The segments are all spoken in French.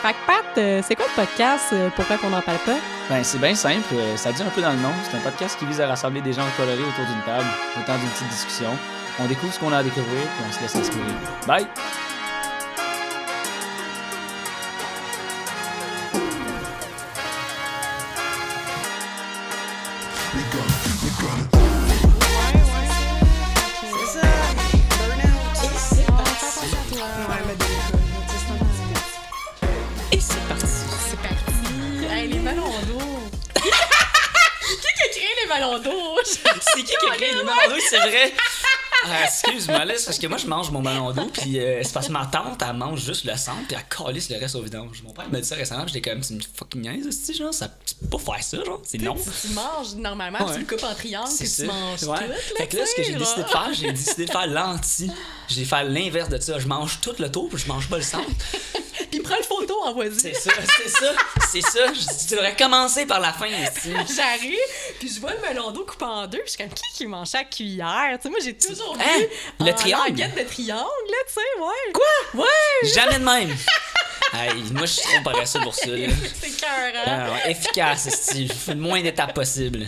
Fait que Pat, c'est quoi le podcast? Pourquoi qu'on n'en parle pas? Ben, c'est bien simple. Ça dit un peu dans le nom. C'est un podcast qui vise à rassembler des gens colorés autour d'une table, le temps d'une petite discussion. On découvre ce qu'on a à découvrir, puis on se laisse inspirer. Bye! Ballon d'eau. C'est qui a créé les ballons d'eau, c'est vrai? Excuse-moi, là, c'est parce que moi, je mange mon ballon d'eau, puis c'est parce que ma tante, elle mange juste le centre, puis elle calisse le reste au vidange. Mon père m'a dit ça récemment, j'étais comme, c'est une fucking niaise, genre, tu peux pas faire ça, genre, c'est non. Tu manges normalement, tu le coupes en triangle, puis tu manges tout. Fait que là, ce que j'ai décidé de faire, j'ai décidé de faire l'anti. J'ai fait l'inverse de ça. Je mange tout le tour, puis je mange pas le centre. Puis prends le photo, envoie-y. C'est ça. Tu devrais commencer par la fin, ici. J'arrive, puis je vois le melon d'eau coupé en deux, puis je suis comme, qui mange ça à cuillère? Tu sais, moi, j'ai toujours vu le triangle? languette de triangle, là, tu sais, ouais. Quoi? Ouais! Jamais de même. Hey, moi, je suis trop paresseux pour ça, là. C'est cœur, hein? Efficace, style. Je fais le moins d'étapes possible.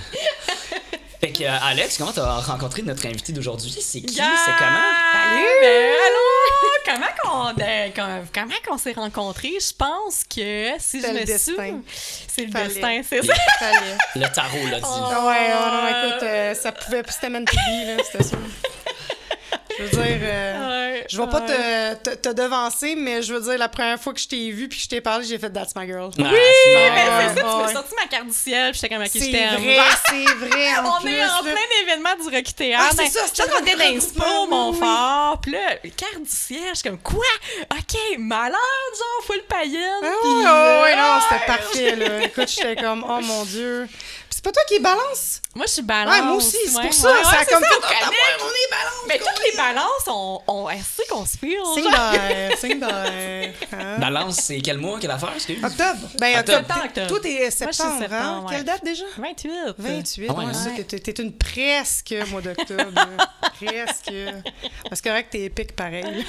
Fait que, Alex, comment t'as rencontré notre invité d'aujourd'hui? C'est qui? Yeah! C'est comment? Salut! Allô! Comment qu'on s'est rencontrés? Je pense que si c'est je le me destin. souviens... C'est le Fallait. destin, c'est ça? Fallait. Le tarot l'a dit. Non, écoute, ça pouvait... C'était meant to be, là, c'était sûr. Je veux dire, je vais pas te devancer, mais je veux dire, la première fois que je t'ai vu puis que je t'ai parlé, j'ai fait « That's my girl ». Oui, mais c'est ça, tu m'as sorti ma carte du ciel, puis j'étais comme, OK, je t'aime. C'est vrai, en On plus, est en là. plein événement du Rocky Théâtre. Ah, c'est ça, c'était on était notre d'inspo, mon oui. fort. Puis là, carte du ciel, je suis comme, quoi? OK, malade, genre, full païenne. Oui, non, c'était parfait, là. Écoute, j'étais comme « Oh, mon Dieu ». Puis c'est pas toi qui es balance? Moi, je suis balance. Ouais, moi aussi, c'est pour ça. Ouais, ça a c'est comme ça, fait, on connecte. on est balance. Mais toutes les balances ont assez qu'on se file. C'est d'air. Balance, c'est quel mois, quelle affaire? Excuse? Octobre. Ben, Octobre. octobre. Toi, t'es septembre, Moi, je suis septembre, hein? ouais. Quelle date déjà? 28. 28. Ah ouais, Ouais, hein? ça, t'es une presque mois d'octobre. là. Presque. Parce que c'est vrai que t'es épique pareil.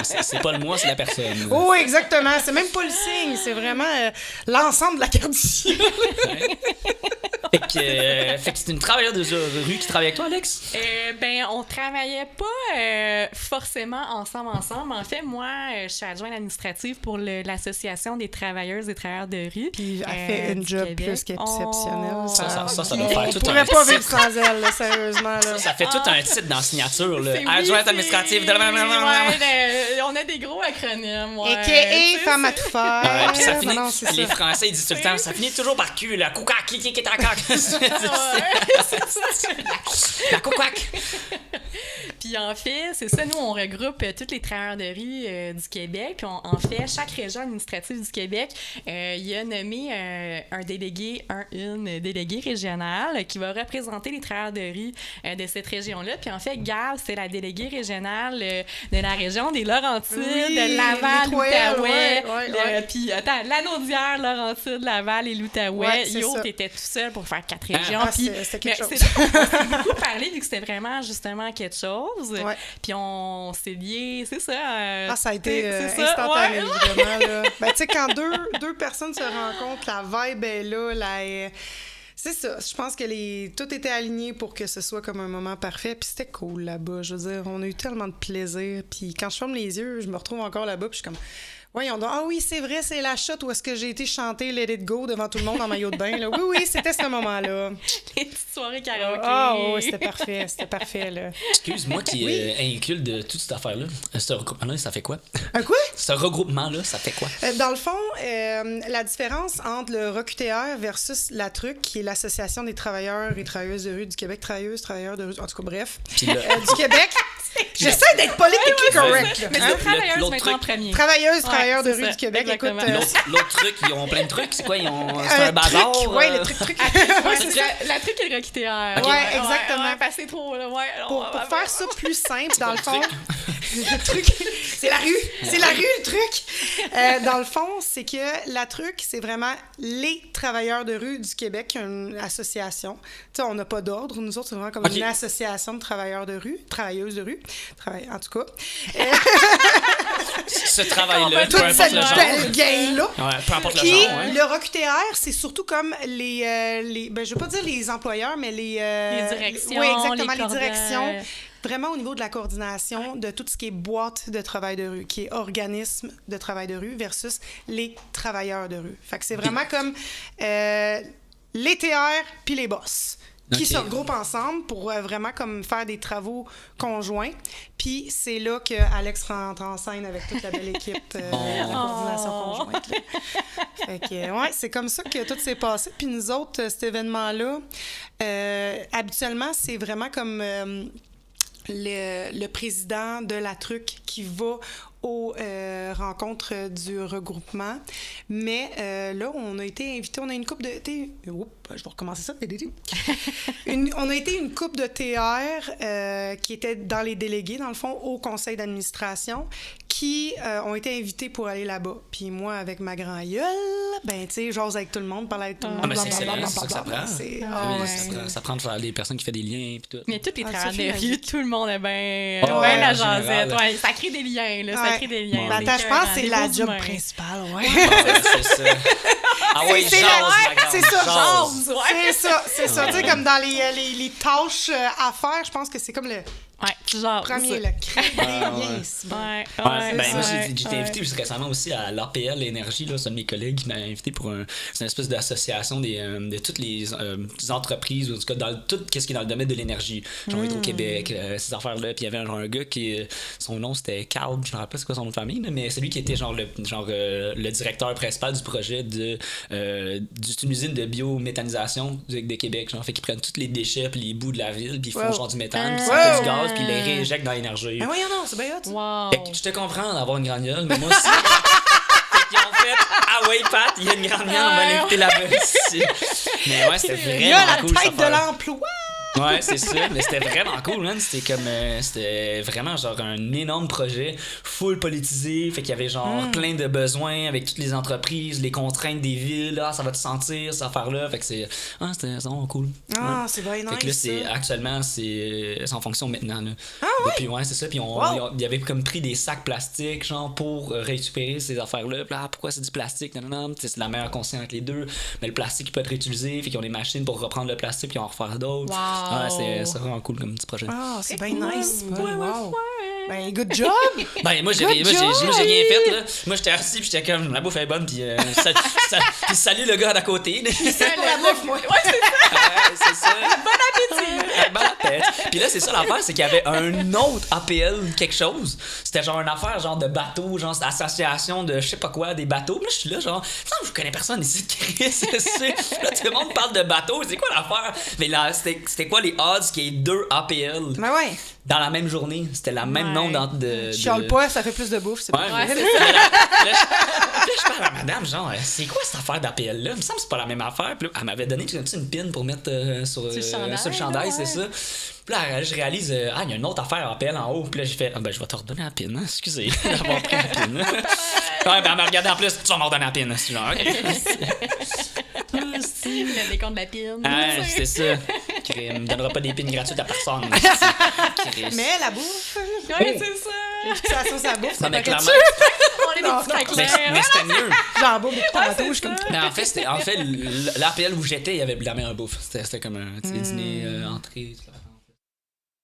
C'est pas le mois, c'est la personne. Oh, exactement. C'est même pas le signe. C'est vraiment l'ensemble de la carte du ciel. Fait que c'est une travailleuse de rue qui travaille avec toi, Alex? Ben, on travaillait pas forcément ensemble. En fait, moi, je suis adjointe administrative pour l'association des travailleuses et travailleurs de rue. Puis elle fait une du job Québec. plus qu'exceptionnelle. Ça doit faire On tout pourrait un pas titre. vivre sans elle, là, sérieusement. Là. Ça fait tout un titre dans la signature, là. C'est- oui, Adjointe c'est- administrative. Ouais, on a des gros acronymes. Ouais. A.K.A. femme à tout faire. Ouais, puis ça finit, Non, c'est les ça. Français ils disent tout le temps, ça finit toujours par cul, la coucac, qui est en coq. La coucac. Puis en fait, c'est ça, nous, on regroupe tous les travailleurs de rue du Québec. Puis en fait, chaque région administrative du Québec, il y a nommé un délégué, une déléguée régionale qui va représenter les travailleurs de rue de cette région-là. Puis en fait, Gab, c'est la déléguée régionale de la région des Laurentides, Oui, de Laval, les 3L, l'Outaouais. ouais. Puis attends, Lanaudière, Laurentides, Laval et l'Outaouais. Ouais, c'est Yo, ça. t'étais tout seul pour faire 4 régions. Ah, Puis c'était quelque chose. c'est là qu'on s'est beaucoup parlé, vu que c'était vraiment justement quelque chose. Ouais. Puis on s'est liés, c'est ça. Ça a été c'est ça, instantané, ouais. vraiment. Là. Ben, tu sais, quand deux personnes se rencontrent, la vibe est là, c'est ça. Je pense que tout était aligné pour que ce soit comme un moment parfait. Puis c'était cool là-bas. Je veux dire, on a eu tellement de plaisir. Puis quand je ferme les yeux, je me retrouve encore là-bas. Puis je suis comme... Voyons donc. Ah oui, c'est vrai, c'est la shot où est-ce que j'ai été chanter Let It Go devant tout le monde en maillot de bain. Là. Oui, c'était ce moment-là. Les petites soirées karaoké. Ah oui, c'était parfait, là. Excuse-moi qui incule de toute cette affaire-là. Ce regroupement-là, ça fait quoi? Un quoi? Ce regroupement-là, ça fait quoi? Dans le fond, la différence entre le ROQTR versus la TRUC, qui est l'Association des travailleurs et travailleuses de rue du Québec, travailleurs de rue, en tout cas, bref, Puis le- du Québec. J'essaie d'être politiquement correct. Là. Mais Hein? c'est travailleuse L'autre maintenant en truc. premier. Travailleurs de c'est rue ça, du Québec. exactement. Écoute, L'autre truc, ils ont plein de trucs. C'est quoi? C'est un bazar? truc, ouais, le truc. Ouais, c'est ça. la truc est le Rocky Théâtre. Ok. Ouais, exactement. Ouais, parce que c'est trop, là, ouais. Pour faire ça plus simple, dans le fond, truc? le truc, c'est la rue, le truc. Dans le fond, c'est que la truc, c'est vraiment les travailleurs de rue du Québec, une association. Tu sais, on n'a pas d'ordre. Nous autres, c'est vraiment comme une association de travailleurs de rue, travailleuses de rue. En tout cas. Ce travail-là, peu toute importe cette le genre. belle gang-là. Ouais, peu importe le Puis, genre. Ouais. le ROQTR, c'est surtout comme les ben, je veux pas dire les employeurs, mais les directions, oui, exactement, les les directions. Vraiment au niveau de la coordination de tout ce qui est boîte de travail de rue, qui est organisme de travail de rue versus les travailleurs de rue. Fait que c'est vraiment comme les TR puis les boss qui se regroupent ensemble pour vraiment comme faire des travaux conjoints. Puis c'est là que Alex rentre en scène avec toute la belle équipe de coordination conjointe. Là. Fait que, ouais, c'est comme ça que tout s'est passé. Puis nous autres, cet événement-là, habituellement, c'est vraiment comme... le président de la truc qui va aux rencontres du regroupement. Mais là, on a été invité, on a une couple de... je vais recommencer ça. On a été une couple de TR qui étaient dans les délégués, dans le fond, au conseil d'administration, qui ont été invités pour aller là-bas. Puis moi, avec ma grand gueule, ben, tu sais, j'ose avec tout le monde, parler avec tout le monde. Ah, mais c'est excellent, c'est ça que ça prend. Ça prend de faire des personnes qui font des liens et tout. Mais tous les travailleurs de rue, tout le monde est bien la jasette. Ouais, ça crée des liens, là. Ça crée des liens. Ben, je pense que c'est la job principale, ouais. C'est ça. Ah oui, c'est ça. C'est ça. Tu sais, Ouais. comme dans les tâches à faire, je pense que c'est comme le premier, le créer des liens. Moi, j'ai été invité récemment aussi à l'APL Énergie, là, c'est un de mes collègues qui m'a invité pour c'est une espèce d'association de toutes les entreprises, ou en tout cas, dans tout ce qui est dans le domaine de l'énergie. Genre Hydro-Québec, ces affaires-là. Puis il y avait un gars qui, son nom c'était Carl, je ne me rappelle pas c'est quoi son nom de famille, là, mais c'est lui qui était le directeur principal du projet d'une usine de biométhanisation de Québec. Genre, fait qu'ils prennent tous les déchets puis les bouts de la ville, puis ils font genre du méthane, puis ça fait du gaz, puis ils les réinjectent dans l'énergie. Mais voyons non, c'est bien hot. Wow. Fait que je te comprends d'avoir une grande gueule, mais moi aussi. Fait qu'ils ont fait ah ouais, Pat, il y a une grande gueule, on va l'inviter là-bas ici. Mais ouais, c'était vraiment cool. Il y a la tête de l'emploi. Ouais, c'est ça, mais c'était vraiment cool, man. C'était vraiment genre un énorme projet, full politisé, fait qu'il y avait genre plein de besoins avec toutes les entreprises, les contraintes des villes, ça va te sentir, cette affaire-là, fait que c'était vraiment cool. C'est bien nice. Fait que là, actuellement, c'est en fonction maintenant, là. Depuis, c'est ça, puis il y avait comme pris des sacs plastiques, genre, pour récupérer ces affaires-là, puis là, pourquoi c'est du plastique, c'est la meilleure conscience entre les deux, mais le plastique, il peut être réutilisé, fait qu'ils ont des machines pour reprendre le plastique, puis en refaire d'autres. Ouais, c'est vraiment cool comme petit projet. Ah, c'est bien nice. Wow. Ben, good job! Ben, moi, j'ai rien fait, là. Moi, j'étais assis, puis j'étais comme, la bouffe est bonne, puis salut le gars d'à côté. C'est pour la bouffe, moi. Ouais, c'est ça. Bon appétit! Bon appétit! Puis là, c'est ça l'affaire, c'est qu'il y avait un autre APL quelque chose. C'était genre une affaire, genre de bateau, genre association de je sais pas quoi, des bateaux. Puis là, je suis là, genre, je connais personne ici de Chris. Là, tout le monde parle de bateaux. C'est quoi l'affaire? Mais là, c'était quoi les odds qu'il y ait 2 APL? Ben ouais. Dans la même journée. C'était la même nombre de... Chiale pas, ça fait plus de bouffe, c'est pas vrai. Là, je parle à madame, genre, c'est quoi cette affaire d'APL-là? Il me semble que c'est pas la même affaire. Puis là, elle m'avait donné une pin pour mettre sur le chandail, c'est ça. Puis là, je réalise, il y a une autre affaire APL en haut. Puis là, j'ai fait, je vais te redonner la pin, excusez d'avoir pris la pin. Ouais, ben, elle m'a regardé en plus, tu vas me redonner la pin. C'est genre, Le décompte de la pine. C'est ça. Il me donnera pas des pins gratuites à personne. Mais la bouffe. Ouais, c'est ça. Réputation, ça bouffe. Non, mais clairement. On est des petits clairs. Mais c'était mieux. J'en bouffe depuis tantôt, je suis comme. Mais en fait, l'APL où j'étais, il y avait de la meilleure bouffe. C'était comme un dîner, entrée.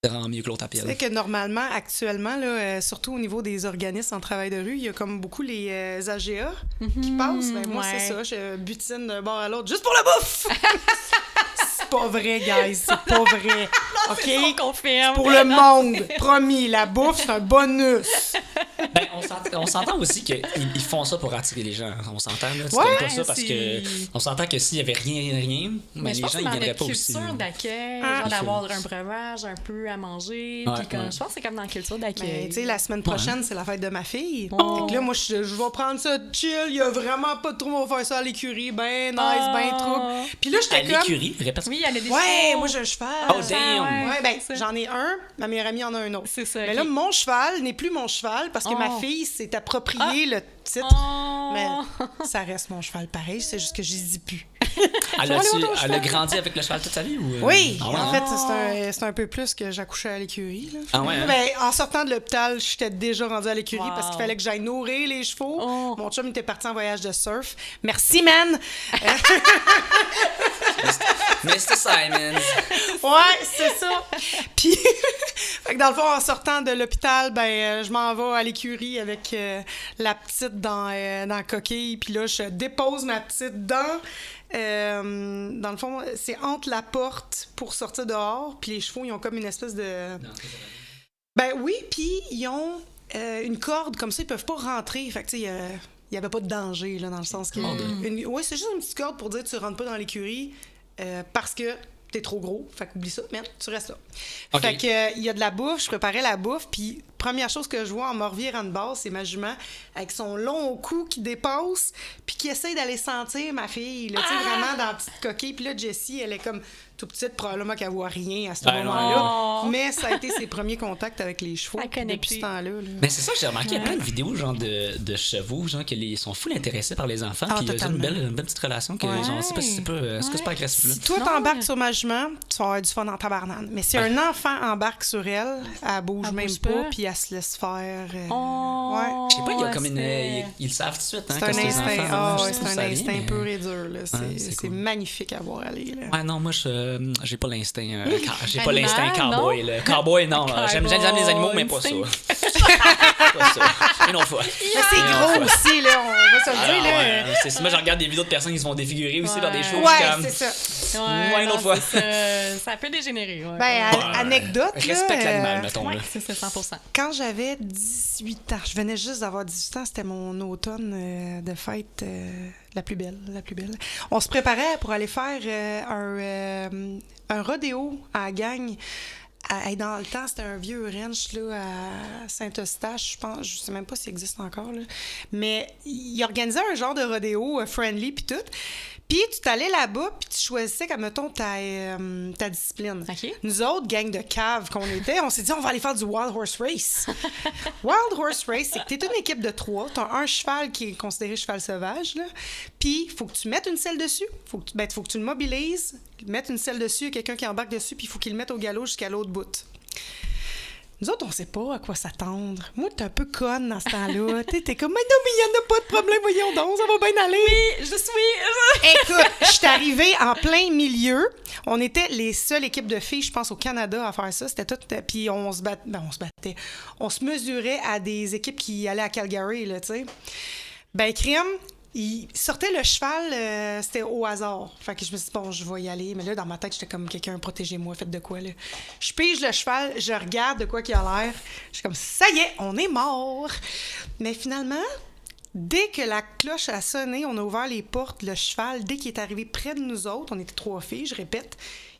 C'était vraiment mieux que l'autre APL. C'est vrai que normalement, actuellement, là, surtout au niveau des organismes en travail de rue, il y a comme beaucoup les AGA qui passent. Ben, moi, c'est ça. Je butine d'un bord à l'autre juste pour la bouffe! C'est pas vrai, guys. C'est pas vrai. Non, c'est ça, on confirme. Pour le monde. Promis, la bouffe, c'est un bonus. Ben, on s'entend aussi qu'ils font ça pour attirer les gens. On s'entend, là. C'est Ouais, pas ça parce que on s'entend que s'il y avait rien, mais les gens, ils viendraient pas aussi. C'est dans la culture d'accueil, genre d'avoir un breuvage un peu à manger. Puis comme, je pense que c'est comme dans la culture d'accueil. Tu sais, la semaine prochaine, c'est la fête de ma fille. Fait que là, moi, je vais prendre ça chill. Il y a vraiment pas de trouble. On va faire ça à l'écurie. Ben nice, ben trouble. Puis là, j'étais comme... À l'écurie? Répète. Oui, il y en a des Ouais, moi, j'ai un cheval. Oh, damn! Ouais, ben, j'en ai un. Ma meilleure amie en a un autre. C'est ça. Mais là, mon cheval n'est plus mon cheval parce que ma fille s'est approprié le titre. Mais ça reste mon cheval pareil, c'est juste que je dis plus. Elle a grandi avec le cheval toute sa vie? Ou... Oui, Ah ouais, en hein? fait, c'est un peu plus que j'accouchais à l'écurie. Là. Ah ouais, hein? Ben, en sortant de l'hôpital, j'étais déjà rendue à l'écurie Wow. parce qu'il fallait que j'aille nourrir les chevaux. Oh. Mon chum était parti en voyage de surf. Merci, man! Mr. Simons. Ouais, c'est ça. Puis, fait que dans le fond, en sortant de l'hôpital, je m'en vais à l'écurie avec la petite dans la coquille. Puis là, je dépose ma petite dans le fond, c'est entre la porte pour sortir dehors. Puis les chevaux, ils ont comme une espèce de... Ben oui, puis ils ont une corde, comme ça, ils peuvent pas rentrer. Fait que, tu sais, il y avait pas de danger, là, dans le sens que... Oui, c'est juste une petite corde pour dire que tu rentres pas dans l'écurie parce que t'es trop gros. Fait qu'oublie ça, merde, tu restes là. Okay. Fait que, il y a de la bouffe, je préparais la bouffe, puis première chose que je vois en me revirant de base, c'est ma jument avec son long cou qui dépasse, puis qui essaie d'aller sentir ma fille, là, tu sais, vraiment dans la petite coquille. Puis là, Jessie, elle est comme tout petite, probablement qu'elle voit rien à ce moment-là. non. Mais ça a été ses premiers contacts avec les chevaux Elle connaît depuis plus. ce temps-là. Là. Mais c'est ça, j'ai remarqué, il y a plein de vidéos genre de chevaux, genre, qui sont full intéressés par les enfants, Ah, puis ils ont totalement. une belle petite relation, que, genre, je sais pas si c'est pas, est-ce que c'est pas agressif, là? Si toi, Non, t'embarques mais- sur ma jument, tu vas avoir du fun en tabarnane. Mais si un enfant embarque sur elle, elle bouge Elle même bouge pas, pas. puis elle se laisse faire. Oh, Ouais. Je sais pas, il y a comme une. c'est- Ils le savent tout de suite, hein, C'est un quand les instinct, enfants. ah, je ouais, sais c'est pas un si ça instinct vient, mais- pur et dur. Là. c'est C'est cool. magnifique à voir aller. Là. Ouais, non, moi, j'ai pas l'instinct. J'ai pas Animal, l'instinct non? cowboy, là. Cowboy, non. J'aime les animaux, mais pas ça. Pas ça. Une autre fois. Mais c'est gros aussi, là, on va se le dire. Alors, Là. c'est ça. Moi, je regarde des vidéos de personnes qui se font défigurer aussi par des Ouais. choses. Ouais, comme... c'est ça. Ouais, une non, autre fois. c'est ça peut dégénérer. Ouais. Ben, Ouais. anecdote, Respecte là, l'animal, mettons. Ouais, Là. c'est ça, 100%. quand j'avais 18 ans, je venais juste d'avoir 18 ans, c'était mon automne de fête la plus belle. On se préparait pour aller faire un rodéo à la gang. Dans le temps, c'était un vieux ranch là, à Saint-Eustache, je pense. Je sais même pas s'il existe encore. Là. Mais il organisait un genre de rodéo friendly puis tout. Puis tu t'allais là-bas puis tu choisissais, comme mettons, ta discipline. OK. Nous autres, gang de caves qu'on était, on s'est dit, on va aller faire du Wild Horse Race. Wild Horse Race, c'est que t'es une équipe de 3. T'as un cheval qui est considéré cheval sauvage, là. Puis, il faut que tu mettes une selle dessus. Faut que tu le mobilises, mettre une selle dessus, il y a quelqu'un qui embarque dessus, puis il faut qu'il le mette au galop jusqu'à l'autre bout. Nous autres, on sait pas à quoi s'attendre. Moi, t'es un peu conne dans ce temps-là. T'es comme, mais non, mais il y en a pas de problème, voyons donc, ça va bien aller. Je suis. Écoute, je suis arrivée en plein milieu. On était les seules équipes de filles, je pense, au Canada à faire ça. C'était tout. Puis on se battait. On se mesurait à des équipes qui allaient à Calgary, là, tu sais. Ben, crime, il sortait le cheval, c'était au hasard. Fait que je me suis dit, bon, je vais y aller. Mais là, dans ma tête, j'étais comme, quelqu'un, protégez-moi, faites de quoi, là. Je pige le cheval, je regarde de quoi qu'il a l'air. Je suis comme, ça y est, on est mort. Mais finalement, dès que la cloche a sonné, on a ouvert les portes, le cheval, dès qu'il est arrivé près de nous autres, on était 3 filles, je répète,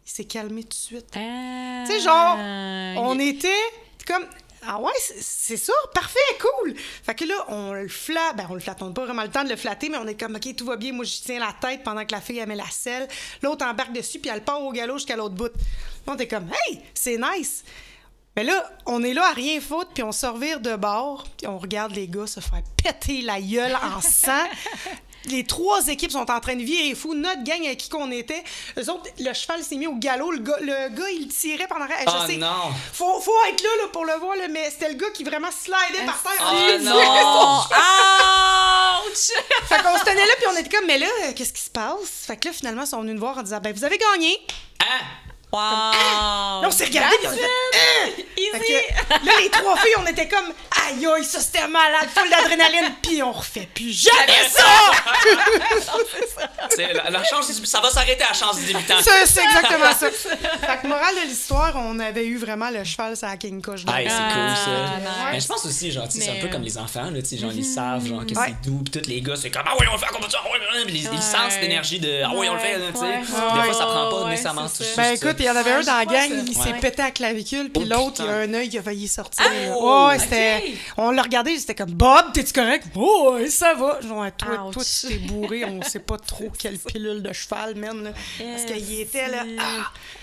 il s'est calmé tout de suite. Tu sais, genre, on était comme... Ah ouais, c'est ça, parfait, cool. Fait que là, on le flatte, on n'a pas vraiment le temps de le flatter, mais on est comme, OK, tout va bien, moi, je tiens la tête pendant que la fille, elle met la selle. L'autre embarque dessus, puis elle part au galop jusqu'à l'autre bout. Là, on est comme, hey, c'est nice. Mais là, on est là à rien foutre, puis on se revire de bord, puis on regarde les gars se faire péter la gueule en sang. Les 3 équipes sont en train de virer fou. Notre gang avec qui qu'on était, eux autres, le cheval s'est mis au galop. Le gars, il tirait pendant... Oh non! Faut être là pour le voir, là, mais c'était le gars qui vraiment slidait par terre. Oh Il non! Ouch! Fait qu'on se tenait là, puis on était comme, mais là, qu'est-ce qui se passe? Fait que là, finalement, ils sont venus nous voir en disant, ben, vous avez gagné. Hein? Wow! Là, on s'est regardés, puis on a fait, Fait que, là, les 3 filles, on était comme, aïe, aïe, ça c'était malade, full d'adrénaline, puis on refait plus jamais ça! C'est la chance ça va s'arrêter à la chance du débutant. C'est exactement ça. Fait que, morale de l'histoire, on avait eu vraiment le cheval sur la King Kush. Ah, c'est cool ça. nice. Mais je pense aussi, genre, tu sais, c'est un peu Mais- comme les enfants, là, tu sais, genre, ils savent, genre, que Ouais. c'est doux, pis tous les gars, c'est comme, ah oui, on le fait comme ça, ah oui, ils sentent cette énergie de, ah oui, on le fait, là, tu sais. Ouais. Des fois, ça prend pas Ouais, nécessairement c'est tout ça. Ben juste écoute, il y en avait un dans la je vois gang, ça. il s'est Ouais. pété à la clavicule, puis Oh, l'autre, il y a putain. un œil qui a failli sortir. Oh, là. Ouais, ok. c'était... On l'a regardé, c'était comme, Bob, t'es-tu correct? Oh, ouais, ça va. Genre, toi, Ouch. tu t'es bourré, on sait pas trop quelle pilule de cheval, man, là. Parce qu'il était là...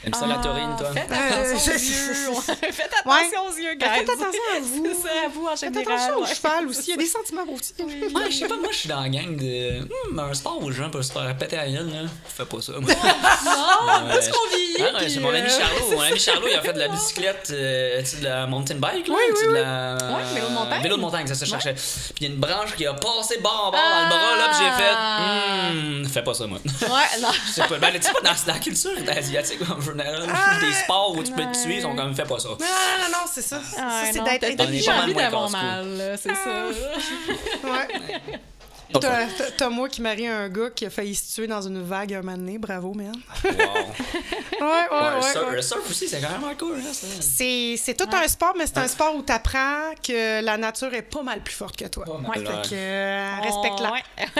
Aimes ça la taurine, toi? Faites attention aux yeux. Faites attention aux yeux, guys. Faites attention à vous. C'est ça, à vous en Faites général. attention au cheval aussi. Il y a des sentiments aussi. Ouais, je sais pas, moi, je suis dans la gang de... un sport où les gens peuvent se faire péter à la gueule, là. Fais pas ça, moi. Non, parce qu'on vieillit. Ah ouais, c'est mon ami Charlot. Mon ami Charlot, il a fait de la bicyclette, tu sais, de la mountain bike, là. Oui, tu sais, oui, de la... Ouais, vélo de montagne. Vélo de montagne, ça se cherchait. Puis il y a une branche qui a passé bord en bord dans le bras, là, puis j'ai fait, fais pas ça, moi. Ouais, non. Je sais pas, ben, tu sais pas, dans la culture asiatique, en général, des sports où tu peux te tuer, ils sont comme, fais pas ça. Non, c'est ça. Ça, c'est d'être T'as intelligent. envie moins d'avoir casse-cou. mal, là, c'est ça. Ouais. Ok. T'as moi qui marie un gars qui a failli se tuer dans une vague un moment donné. Bravo, man. Wow. Ouais. Le surf aussi, c'est quand même cool, hein, ça. C'est tout un sport, mais c'est un sport où t'apprends que la nature est pas mal plus forte que toi. Pas mal, Fait ouais. que respecte-la.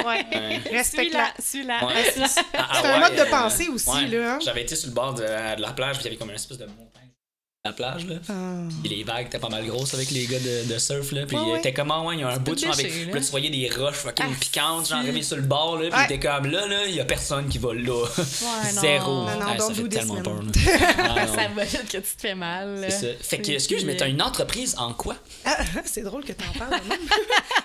Ouais. Respecte-la. Suis-là. Ouais. C'est un mode de pensée aussi, ouais. là. Hein? J'avais été sur le bord de la plage, puis il y avait comme une espèce de montagne à la plage, là. Puis les vagues étaient pas mal grosses avec les gars de surf, là. Puis Ouais, ouais. t'es comme, il y a un bout, genre, avec. déchiré, Puis là, tu voyais des roches fucking piquantes, genre, si. arrivées sur le bord, là. Puis Ouais. t'es comme, là, il y a personne qui va là. non. Zéro. Non, Ah, don't ça do fait this, tellement man. peur, là. Ah, non. Ça va vite que tu te fais mal. C'est ça. Fait que, excuse, mais t'as une entreprise en quoi? Ah, c'est drôle que t'en parles, même.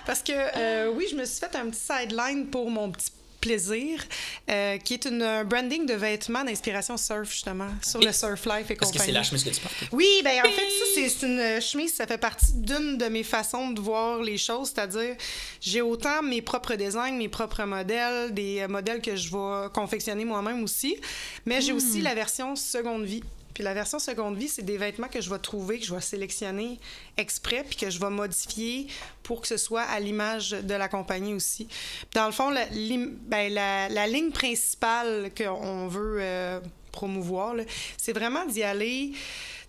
Parce que, oui, je me suis fait un petit sideline pour mon petit plaisir, qui est un branding de vêtements d'inspiration surf, justement, sur le Surf Life et Parce que compagnie. c'est la chemise que tu portes. Oui, ben en fait, ça, c'est une chemise, ça fait partie d'une de mes façons de voir les choses, c'est-à-dire, j'ai autant mes propres designs, mes propres modèles, des modèles que je vais confectionner moi-même aussi, mais j'ai aussi la version seconde vie. Puis la version seconde vie, c'est des vêtements que je vais trouver, que je vais sélectionner exprès, puis que je vais modifier pour que ce soit à l'image de la compagnie aussi. Puis dans le fond, la ligne principale qu'on veut promouvoir, là, c'est vraiment d'y aller. Tu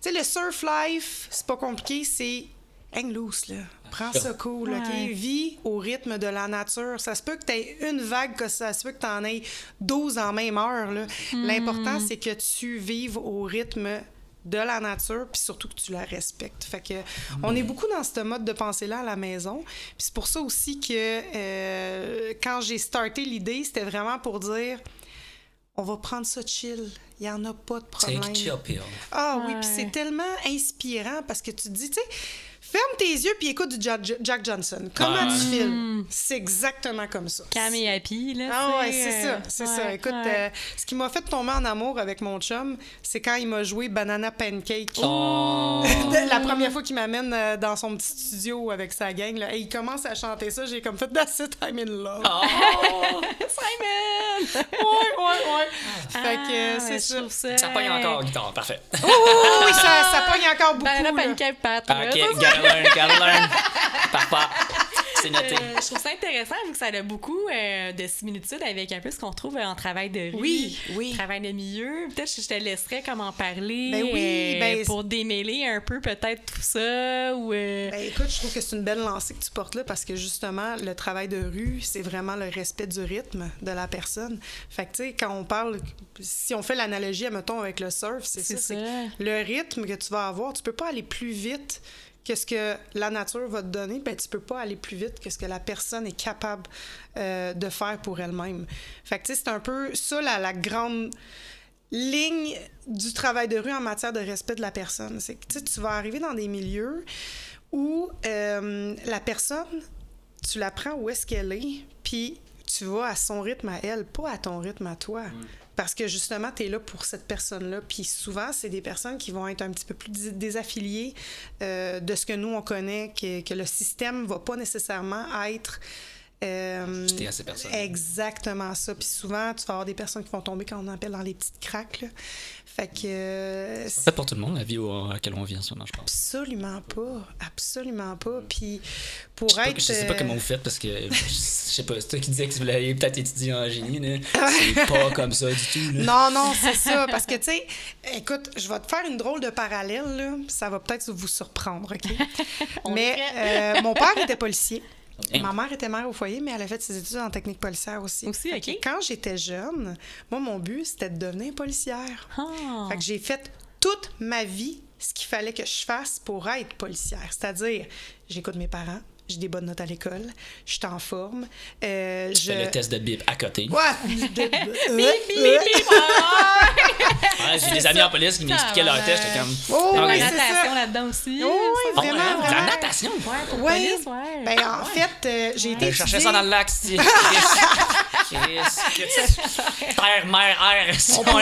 sais, le surf life, c'est pas compliqué, c'est hang loose, là. Prends ça cool, OK? Ouais. Vis au rythme de la nature. Ça se peut que tu aies une vague, que ça se peut que tu en aies 12 en même heure, là. L'important, c'est que tu vives au rythme de la nature, puis surtout que tu la respectes. Fait que on est beaucoup dans ce mode de pensée-là à la maison. Puis c'est pour ça aussi que quand j'ai starté l'idée, c'était vraiment pour dire on va prendre ça chill. Il n'y en a pas de problème. Take chill pill. Ah oui, Ouais. puis c'est tellement inspirant parce que tu te dis, tu sais, ferme tes yeux puis écoute du Jack Johnson. Comment Ouais. tu filmes? C'est exactement comme ça. Calm et happy, là. Ah ouais, tu sais, c'est ça. ouais, Écoute, ouais. ce qui m'a fait tomber en amour avec mon chum, c'est quand il m'a joué Banana Pancake. Oh. La première fois qu'il m'amène dans son petit studio avec sa gang, là, et il commence à chanter ça, j'ai comme fait That's it, I'm in love. Oh. Simon! Ouais. Fait que c'est mais ça. je trouve ça. Ça pogne encore, guitare, parfait. Oh, oui, ça pogne encore beaucoup. Banana là. pancake pat. Ok, gotta learn. Parfait. C'est noté. Je trouve ça intéressant vu que ça a beaucoup de similitudes avec un peu ce qu'on trouve en travail de rue, Oui. travail de milieu. Peut-être que je te laisserais comme en parler Ben oui, pour démêler un peu peut-être tout ça. Ou, Ben, écoute, je trouve que c'est une belle lancée que tu portes là parce que justement, le travail de rue, c'est vraiment le respect du rythme de la personne. Fait que, tu sais, quand on parle, si on fait l'analogie, admettons, avec le surf, c'est ça. C'est que le rythme que tu vas avoir, tu peux pas aller plus vite que ce que la nature va te donner, ben tu peux pas aller plus vite que ce que la personne est capable de faire pour elle-même. Fait que, tu sais, c'est un peu ça, la grande ligne du travail de rue en matière de respect de la personne. C'est que, tu vas arriver dans des milieux où la personne, tu la prends où est-ce qu'elle est, puis tu vas à son rythme à elle, pas à ton rythme à toi. Parce que justement, tu es là pour cette personne-là. Puis souvent, c'est des personnes qui vont être un petit peu plus désaffiliées de ce que nous, on connaît, que le système va pas nécessairement être... J'étais à ces personnes. Exactement ça. Puis souvent, tu vas avoir des personnes qui vont tomber quand on appelle dans les petites craques, là. Fait que... C'est pour tout le monde, la vie à laquelle on vit en ce moment, je pense. Absolument pas. Puis pour Je être... sais pas comment vous faites parce que je sais pas, c'est toi qui disais que vous l'avez peut-être étudié en génie, là. C'est pas comme ça du tout, là. Non, c'est ça. Parce que, tu sais, écoute, je vais te faire une drôle de parallèle, là. Ça va peut-être vous surprendre, OK? Mais mon père était policier. Ma mère était mère au foyer, mais elle a fait ses études en technique policière aussi. Aussi, OK. Quand j'étais jeune, moi, mon but, c'était de devenir policière. Ah. Fait que j'ai fait toute ma vie ce qu'il fallait que je fasse pour être policière. C'est-à-dire, j'écoute mes parents, j'ai des bonnes notes à l'école, je suis en forme. Je fais le test de bip à côté. Ouais! Bip, bip. J'ai des amis en police qui m'expliquaient leur test, j'étais comme... Oh, La oui, c'est natation ça. là-dedans aussi. Oh, oui, Oh, vraiment, de la vraiment. natation? Ouais, pour Ouais. police, ouais. Ben, en fait, j'ai été Je cherchais étudiée- ça dans le lac, si. Terre, mer, air. On va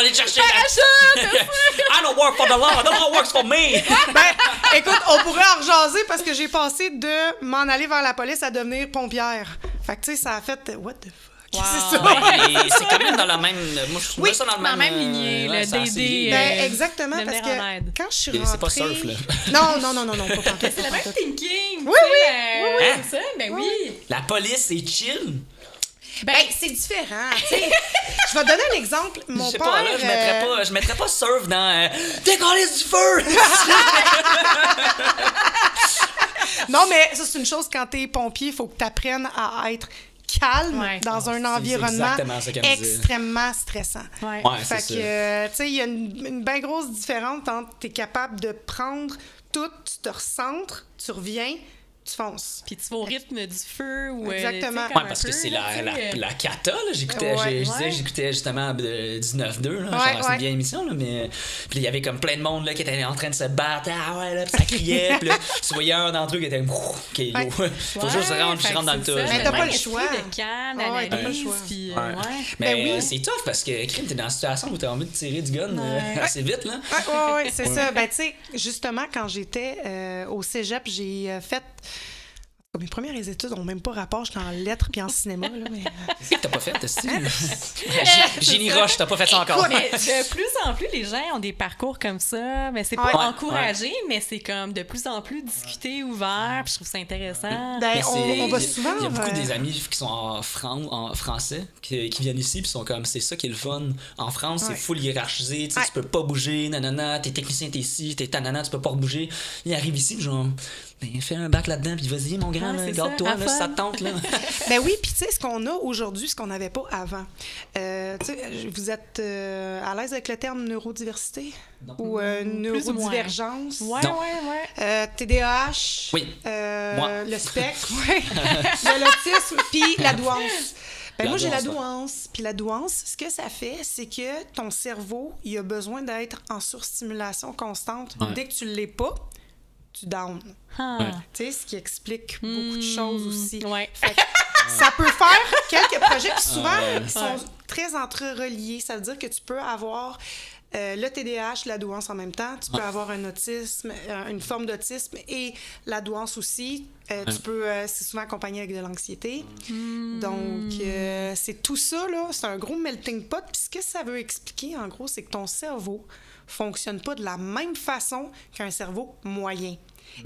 aller chercher I don't work for the law, the law works for me. Ben, écoute, on pourrait en rejaser parce que j'ai passé de m'en aller vers la police à devenir pompière. Fait que, tu sais, ça a fait... What the fuck? Wow. C'est ça. Ouais, c'est quand même dans la même... Moi, je trouvais Oui, ça dans le dans même... la même lignée, le c'est assez DD, lié. Ben, exactement, de parce venir en aide. que quand je suis Et rentrée... c'est pas surf, là. Non, pas pantoute, C'est pas le même pantoute. thinking. Oui, Hein? C'est ça, ben oui. La police, c'est chill. Ben, c'est différent, tu sais. Je vais donner un exemple. Mon Je sais père... pas, là, je mettrais pas surf dans... Décalisse du feu! Non, mais ça, c'est une chose, quand t'es pompier, il faut que t'apprennes à être calme Ouais. dans un c'est environnement exactement ça qu'elle me disait. extrêmement stressant. Ouais. Ouais, Fait c'est que, ça. tu sais, il y a une bien grosse différence entre t'es capable de prendre tout, tu te recentres, tu reviens, tu fonces. Puis tu vas au rythme du feu ou... Exactement. tu sais, comme Ouais, parce un que peu, c'est là, tu sais, la cata, là. J'écoutais, Ouais. j'écoutais justement 19-2, là. Ouais, Genre, c'est ouais. une vieille émission, là, mais... Puis il y avait comme plein de monde, là, qui était en train de se battre. Ah ouais, là, puis ça criait. Puis là, tu voyais un d'entre eux qui était... OK, yo. Ouais. Faut juste Ouais, rentrer fait dans le que c'est tas. ça, Mais t'as pas même le esprit choix. de calme, Ah ouais, t'as pas le d'analyse, choix. puis... Ouais. ouais. Mais oui. c'est tough parce que, crime, t'es dans une situation où t'as envie de tirer du gun Ouais. assez vite, là. Oui, c'est ça. Ben, tu sais, justement, quand j'étais au cégep, j'ai fait... Mes premières études n'ont même pas rapport, j'étais en lettres puis en cinéma, là, mais... Qu'est-ce que t'as pas fait, Tessie? Génie Roche, t'as pas fait ça encore. Mais de plus en plus, les gens ont des parcours comme ça. Mais c'est pas Ouais. encouragé, mais c'est comme de plus en plus discuté, ouvert. Puis je trouve ça intéressant. Ben, Mais on va c'est- souvent... Il y a beaucoup euh, des amis qui sont en français, qui viennent ici, puis sont comme, c'est ça qui est le fun. En France, Ouais. c'est full hiérarchisé, tu sais, Ouais. tu peux pas bouger, nanana, t'es technicien, t'es ci, t'es tanana, tu peux pas bouger. Ils arrivent ici, puis genre, ben, fais un bac là-dedans, puis vas-y, mon grand, Ouais, là, c'est garde-toi, ça, là, have si ça fun. te tente, là. Ben oui, puis tu sais, ce qu'on a aujourd'hui, ce qu'on n'avait pas avant. Tu sais, vous êtes à l'aise avec le terme neurodiversité? Ou Plus ou moins. neurodivergence? Ouais, Non. ouais. Oui. TDAH? Moi. Le spectre, ouais. L'autisme, puis la douance. Ben La moi, j'ai la douance, ouais. douance. Puis la douance, ce que ça fait, c'est que ton cerveau, il a besoin d'être en surstimulation constante. Ouais. Dès que tu ne l'es pas, tu down. Ah. Ouais. Tu sais, ce qui explique beaucoup de choses aussi. Ouais. Fait que ça peut faire quelques projets, puis souvent, Ouais. ils sont très entrereliés. Ça veut dire que tu peux avoir le TDAH, la douance en même temps. Tu peux avoir un autisme, une forme d'autisme et la douance aussi. Tu peux, c'est souvent accompagné avec de l'anxiété. Donc, c'est tout ça, là. C'est un gros melting pot. Puis ce que ça veut expliquer, en gros, c'est que ton cerveau fonctionne pas de la même façon qu'un cerveau moyen.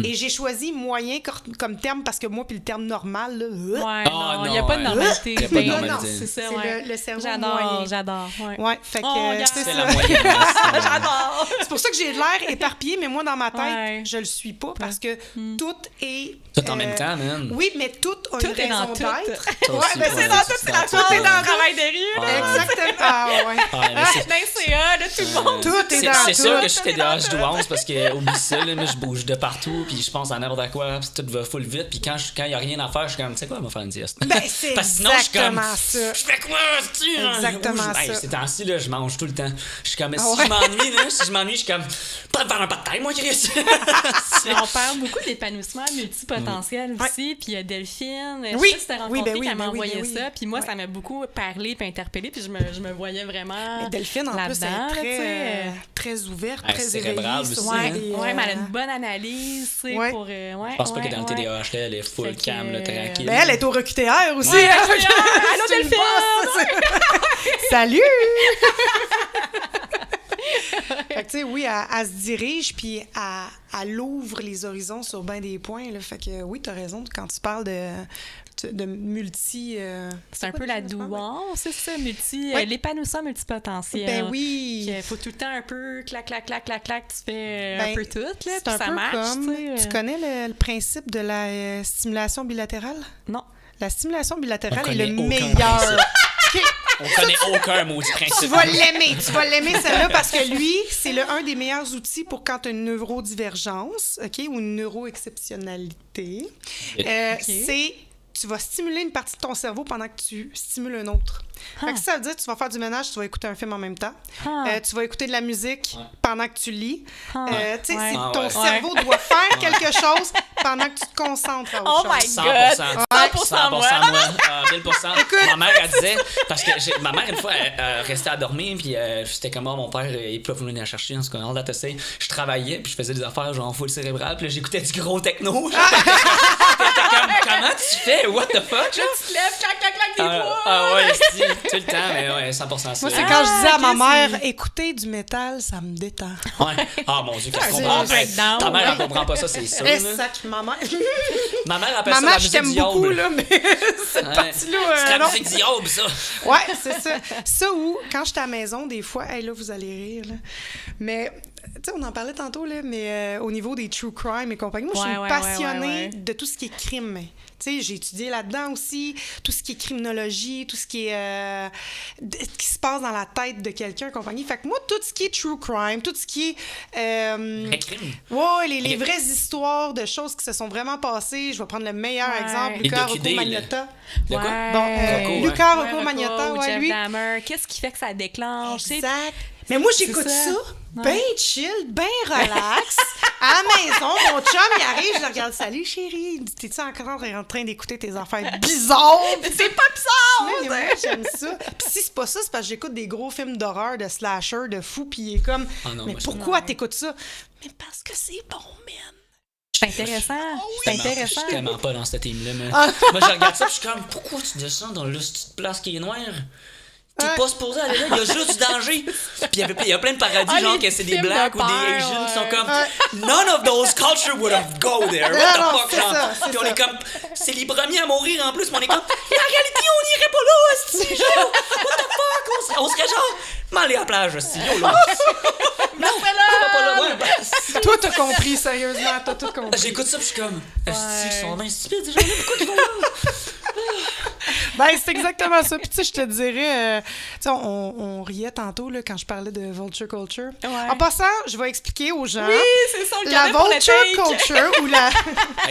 Et j'ai choisi moyen comme terme parce que moi, puis le terme normal, là, Ouais, Ah, non, il n'y a non, pas de ouais. normalité. Y a pas de Ben, normalité. C'est ça, c'est ouais. le cerveau J'adore, moyen. j'adore. Ouais. Ouais, fait que Oh, regarde. c'est C'est ça. la moyenne. J'adore! C'est pour ça que j'ai l'air éparpillée, mais moi, dans ma tête, Ouais. je le suis pas parce que tout est... Tout en même temps, man. Oui, mais tout a Tout une est dans raison tout. d'être. Toi Ouais, aussi, mais ouais, c'est dans tout, c'est dans tout, c'est dans tout. Travail de rue, là. Exactement. Ah, ouais. Ouais, mais c'est- Dans les CA, là, tout le monde. Tout est C'est dans c'est tout. sûr que je suis TDAH douance parce que, oublie ça, là, moi, je bouge de partout, puis je pense à n'importe quoi, puis tout va full vite, puis quand il n'y a rien à faire, je suis comme, tu sais quoi, on va faire une sieste. Ben, c'est Parce que sinon, je suis comme, exactement ça. je fais quoi, tu Exactement ça. Ces temps-ci, là, je mange tout le temps. Je suis comme, Ah si ouais. je m'ennuie, là, je suis comme, pas de faire un pas de taille, moi, Chris. On parle beaucoup d'épanouissement multipotentiel aussi, puis il y a Delphine, je Oui. sais pas si t'as rencontré, Oui, ben oui, qu'elle ben oui, m'envoyait ben oui. ça, puis moi, Ouais. ça m'a beaucoup parlé puis interpellé, puis je me voyais vraiment Mais Delphine, en plus, elle là-dedans, est là, tu sais, très ouverte, Elle est très cérébrale éveillée. aussi, sur hein. des, ouais, mais elle a une bonne analyse, tu sais, Ouais. pour... ouais, Je pense pas que dans le ouais. TDAH, là, elle est full Fait que, calme, là, tranquille. Ben, elle est au RECUTR aussi. Ouais, hein. allô, C'est une Delphine! bosse. Salut! Fait que, tu sais, oui, elle se dirige, puis elle ouvre les horizons sur bien des points. Là. Fait que, oui, t'as raison quand tu parles de multi... C'est un peu la douance, c'est ça, Ouais. l'épanouissement multipotentiel. Ben oui! Il faut tout le temps un peu clac, clac, clac, clac, clac, tu fais un Ben, peu tout, là, C'est puis un ça peu marche, comme... tu sais. Tu connais le principe de la stimulation bilatérale? Non. La stimulation bilatérale On est le connaît aucun meilleur. principe. OK. On connaît aucun maudit Tu principe. vas l'aimer celle-là parce que lui, c'est un des meilleurs outils pour quand tu as une neurodivergence, OK, ou une neuroexceptionnalité. C'est tu vas stimuler une partie de ton cerveau pendant que tu stimules une autre. Fait que ça veut dire que tu vas faire du ménage, tu vas écouter un film en même temps. Tu vas écouter de la musique pendant que tu lis. Tu sais, ton cerveau doit faire quelque chose pendant que tu te concentres à autre chose. 100%. 100% moi. 1000%. Ma mère, elle disait, parce que ma mère, une fois, elle restait à dormir, puis c'était comme, mon père, il pouvait venir la chercher, en ce qu'on a say. Je travaillais, puis je faisais des affaires, genre, full cérébral, puis là, j'écoutais du gros techno. Comment tu fais? What the fuck? Tu te lèves, clac, clac, clac, des doigts. Ah ouais, tout le temps, mais ouais, 100% ça. Moi, c'est quand je disais à ma mère, écouter du métal, ça me détend. Ouais. Ah mon Dieu, qu'est-ce qu'on comprend pas. Ta mère, elle comprend pas ça, c'est sûr. Ma mère. Ma mère appelle ça la je musique t'aime beaucoup, diable. là, mais cette partie-là. C'est la non. musique diable, ça. Ouais, c'est ça. Ça où, quand j'étais à la maison, des fois, hey, là, vous allez rire, là. Mais, tu sais, on en parlait tantôt, là, mais au niveau des true crime et compagnie, moi, je suis une passionnée de tout ce qui est crime. Tu sais, j'ai étudié là-dedans aussi, tout ce qui est criminologie, tout ce qui est... qui se passe dans la tête de quelqu'un et compagnie. Fait que moi, tout ce qui est true crime, tout ce qui est... Vrai crime. Ouais, les vraies histoires de choses qui se sont vraiment passées. Je vais prendre le meilleur exemple, Luca Rocco Magnotta. De quoi? Bon, Luca Rocco Magnotta, Jeff lui. Dahmer. Qu'est-ce qui fait que ça déclenche? Exact. Mais moi, j'écoute ça, bien chill, bien relax. À la maison, mon chum, il arrive, je le regarde. Salut, chérie. Il dit, t'es-tu encore en train d'écouter tes affaires bizarres? C'est pas bizarre! Mais moi, j'aime ça. Puis si c'est pas ça, c'est parce que j'écoute des gros films d'horreur, de slasher, de fous, puis il est comme, mais pourquoi t'écoutes ça? Mais parce que c'est bon, man. C'est intéressant. C'est intéressant. Je suis tellement pas dans ce team-là. Moi, je regarde ça, puis je suis comme, pourquoi tu descends dans la petite place qui est noire? T'es pas supposé aller là, il y a juste du danger. Puis il y a plein de paradis, genre que c'est des blacks ou des Asians qui sont comme none of those cultures would have go there. What the fuck, genre. Puis on est comme, c'est les premiers à mourir en plus, mais on est comme, en réalité, on n'irait pas là, c'est genre, what the fuck, on serait genre, m'aller à la plage, aussi, yo, là. Non, pas là, Toi, t'as compris, sérieusement, t'as tout compris. J'écoute ça, puis je suis comme, ils sont bien stupides, ces gens-là, pourquoi ils vont là? Ben, c'est exactement ça. Puis, tu sais, je te dirais, tu sais, on riait tantôt là, quand je parlais de vulture culture. Ouais. En passant, je vais expliquer aux gens. Oui, c'est ça, la vulture culture ou la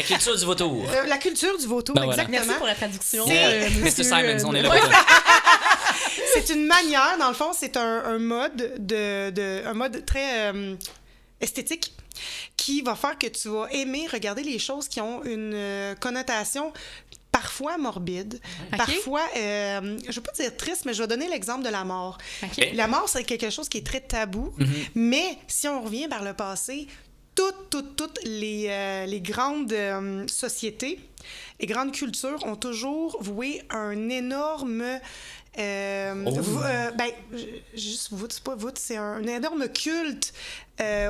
culture du vautour. La culture du vautour, ben voilà. exactement. Merci pour la traduction. Mr. Simons, on est là. C'est une manière, dans le fond, c'est un mode un mode très esthétique qui va faire que tu vas aimer regarder les choses qui ont une connotation parfois morbide, parfois, je ne veux pas dire triste, mais je vais donner l'exemple de la mort. Okay. La mort, c'est quelque chose qui est très tabou, mais si on revient vers le passé, toutes les grandes sociétés, les grandes cultures ont toujours voué un énorme... c'est un énorme culte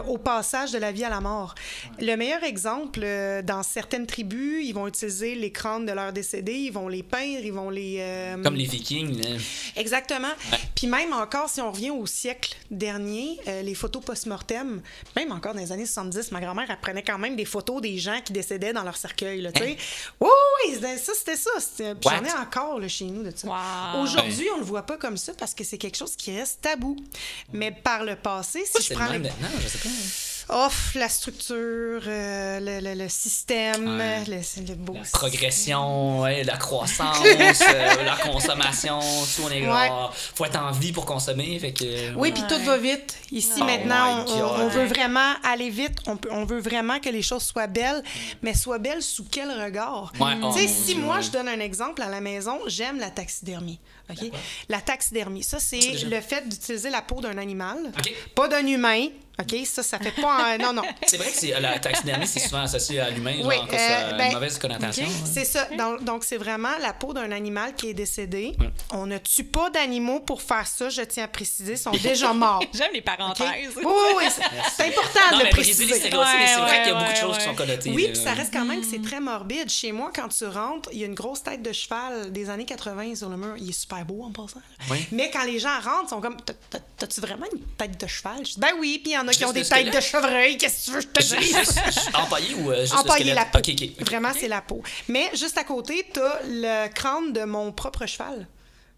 au passage de la vie à la mort. Le meilleur exemple, dans certaines tribus, ils vont utiliser les crânes de leurs décédés, ils vont les peindre, ils vont les... Comme les Vikings. Là. Exactement. Ouais. Puis même encore, si on revient au siècle dernier, les photos post-mortem, même encore dans les années 70, ma grand-mère, elle prenait quand même des photos des gens qui décédaient dans leur cercueil, là, tu sais. Oui, ça, c'était ça. Puis j'en ai encore, là, chez nous, de ça. Wow. Aujourd'hui, on le voit pas comme ça parce que c'est quelque chose qui reste tabou. Mais par le passé, si je prends... Je sais pas. La structure, le système, le beau... La progression, la croissance, la consommation, tout on est genre... Faut être en vie pour consommer, fait que... Oui, puis tout va vite. Ici, maintenant, on veut vraiment aller vite. On veut vraiment que les choses soient belles, mais soient belles sous quel regard? Tu sais, si moi, je donne un exemple à la maison, j'aime la taxidermie. Okay? La taxidermie, ça, c'est le fait d'utiliser la peau d'un animal, pas d'un humain. OK? Ça fait pas... Non. C'est vrai que la taxidermie, c'est souvent associé à l'humain, genre, en cause une mauvaise connotation. Okay. C'est ça. Donc, c'est vraiment la peau d'un animal qui est décédé. On ne tue pas d'animaux pour faire ça, je tiens à préciser. Ils sont déjà morts. J'aime les parenthèses. Okay? Oui, c'est important de le préciser. Les stéréotypes, mais c'est vrai qu'il y a beaucoup de choses qui sont connotées. Oui, puis ça reste quand même que c'est très morbide. Chez moi, quand tu rentres, il y a une grosse tête de cheval des années 80 sur le mur. Il est super beau en passant. Oui. Mais quand les gens rentrent, ils sont comme, t'as-tu vraiment une tête de cheval? Je dis, ben oui, puis il y en a qui ont des têtes de chevreuil. Qu'est-ce que tu veux que je te dise? Empaillé ou juste empaillé la peau. Okay. Vraiment, c'est la peau. Mais juste à côté, t'as le crâne de mon propre cheval.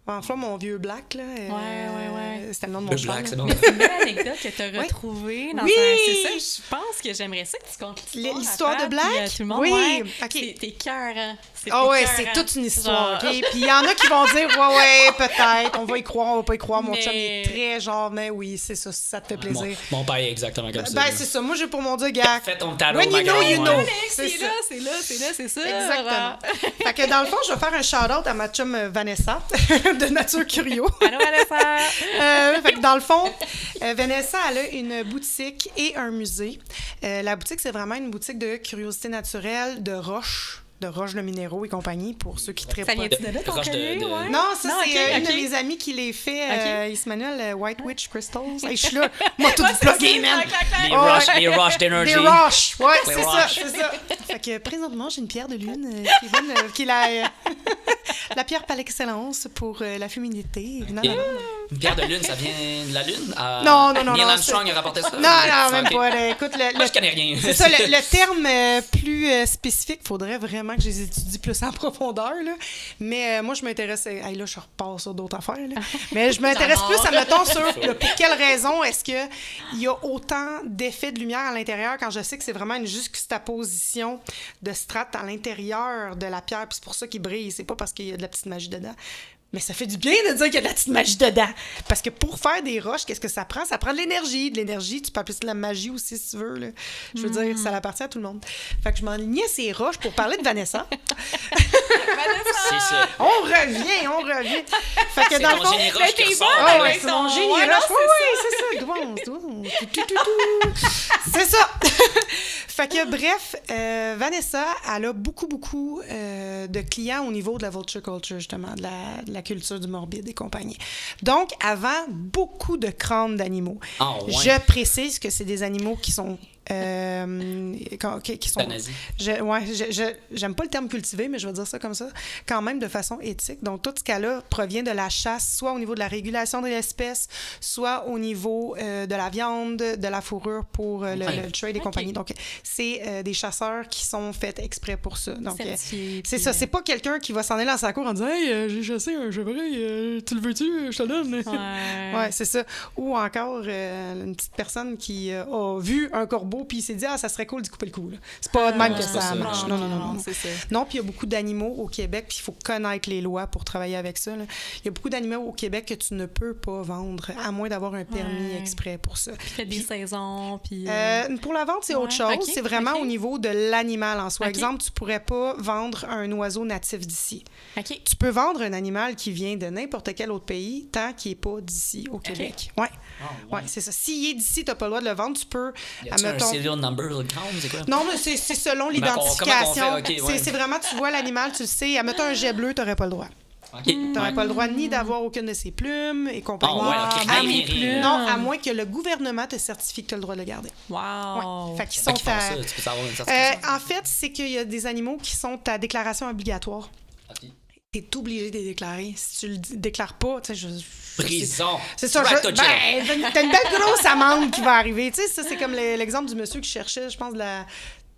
Enfin, mon vieux Black, là. Ouais. C'était le nom de mon Le cheval. Black, c'est là. bon. Mais c'est une belle anecdote que tu as retrouvée dans Oui! un... C'est ça, je pense que j'aimerais ça que tu comptes L'histoire de Black? Puis, tout le monde, Oui, ouais, OK. T'es cœur, Ah ouais, c'est toute une histoire, OK? Puis il y en a qui vont dire, ouais, peut-être, on va y croire, on va pas y croire. Mon chum, il est très genre, mais oui, c'est ça, ça te fait plaisir. Mon père est exactement comme ça. Ben, c'est ça. Moi, j'ai pour mon Dieu, gars. Fais ton tarot, When you ma know, grande, you ouais. know. C'est ça. c'est ça. Exactement. Fait que dans le fond, je vais faire un shout-out à ma chum Vanessa, de Nature Curio. Allô, Vanessa! Fait que dans le fond, Vanessa, elle a une boutique et un musée. La boutique, c'est vraiment une boutique de curiosité naturelle, de roches de minéraux et compagnie, pour ceux qui trippent Ça pas. vient-tu de là, ton Roche de- collier? de- Ouais. Non, ça, c'est ok, une ok. de mes amies qui les fait, Ok. Ismanuel, White Witch Crystals. Hey, je suis là, moi, tout plugué, man! Les Oh, rush, les rush d'énergie. Des roches, ouais, Les c'est roches. ça. Fait que présentement, j'ai une pierre de lune qui est qui est la pierre par excellence pour la féminité. Non, Et non, non. une pierre de lune, ça vient de la lune? Non. Neil non, Armstrong a rapporté ça? Non, même Ok. pas. Là, écoute, Moi, je connais rien. c'est ça, le terme plus spécifique, faudrait vraiment que je les étudie plus en profondeur. Là. Mais moi, je m'intéresse... Hey, là, je repars sur d'autres affaires. Là. Mais je m'intéresse plus, admettons, sur pour quelle raison est-ce qu'il y a autant d'effets de lumière à l'intérieur quand je sais que c'est vraiment une juxtaposition de strates à l'intérieur de la pierre. Puis c'est pour ça qu'il brille. C'est pas parce qu'il y a de la petite magie dedans. Mais ça fait du bien de dire qu'il y a de la petite magie dedans. Parce que pour faire des roches, qu'est-ce que ça prend? Ça prend de l'énergie. De l'énergie, tu peux appeler ça de la magie aussi, si tu veux. Là. Je veux dire, ça appartient à tout le monde. Fait que je m'enlignais ces roches pour parler de Vanessa. C'est ça. On revient. Fait que C'est dans le ton fond... génie Mais roche qui t'es ressort. bon, Ah ouais, ouais, c'est mon génie ouais, roche. non, Oui, c'est ça. Douance. Tout. C'est ça. Fait que, bref, Vanessa, elle a beaucoup de clients au niveau de la vulture culture, justement, de la culture du morbide et compagnie. Donc, avant, beaucoup de crânes d'animaux. Ah, ouais. Je précise que c'est des animaux qui sont... qui sont Euthanasie. j'aime pas le terme cultivé, mais je vais dire ça comme ça, quand même de façon éthique. Donc, tout ce cas-là provient de la chasse, soit au niveau de la régulation de l'espèce, soit au niveau de la viande, de la fourrure pour le trade et compagnie. Donc, c'est des chasseurs qui sont faits exprès pour ça. Donc, Certifié, c'est puis, ça. C'est pas quelqu'un qui va s'en aller dans sa cour en disant « Hey, j'ai chassé un chevreuil, tu le veux-tu? Je te le donne. » Ouais, c'est ça. Ou encore, une petite personne qui a vu un corbeau puis il s'est dit « Ah, ça serait cool d'y couper le cou. » C'est pas de même que c'est pas ça ça. marche. Non. c'est ça. Non, puis il y a beaucoup d'animaux au Québec, puis il faut connaître les lois pour travailler avec ça. Là. Il y a beaucoup d'animaux au Québec que tu ne peux pas vendre, à moins d'avoir un permis Ouais. exprès pour ça. Faites des saisons, puis... Pour la vente, c'est autre chose. ok, C'est vraiment ok. au niveau de l'animal en soi. Ok. Exemple, tu pourrais pas vendre un oiseau natif d'ici. OK. Tu peux vendre un animal qui vient de n'importe quel autre pays tant qu'il n'est pas d'ici au Québec. Ouais. Ah, Ouais, c'est ça. S'il est d'ici, tu n'as pas le droit de le vendre. Tu peux, Y a-tu un admettons... serial number, le crâne, c'est quoi? Non, mais c'est selon Mais comment l'identification. on fait? Ok, ouais. C'est vraiment, tu vois l'animal, tu le sais. Admettons un jet bleu, tu n'aurais pas le droit. OK. Tu n'aurais Ouais. pas le droit ni d'avoir aucune de ses plumes et compagnie. Ah, ouais, ok. À Rien, moins- rien. Non, à moins que le gouvernement te certifie que tu as le droit de le garder. Wow! Ouais. Fait qu'ils Fait sont qu'ils font à... ça, tu peux savoir une certification. En fait, c'est qu'il y a des animaux qui sont à déclaration obligatoire. OK. Tu es obligé de les déclarer. Si tu le déclares pas, tu sais, Prison. c'est ça. Track to jail. T'as une belle grosse amende qui va arriver. Tu sais, ça, c'est comme l'exemple du monsieur qui cherchait, je pense, de la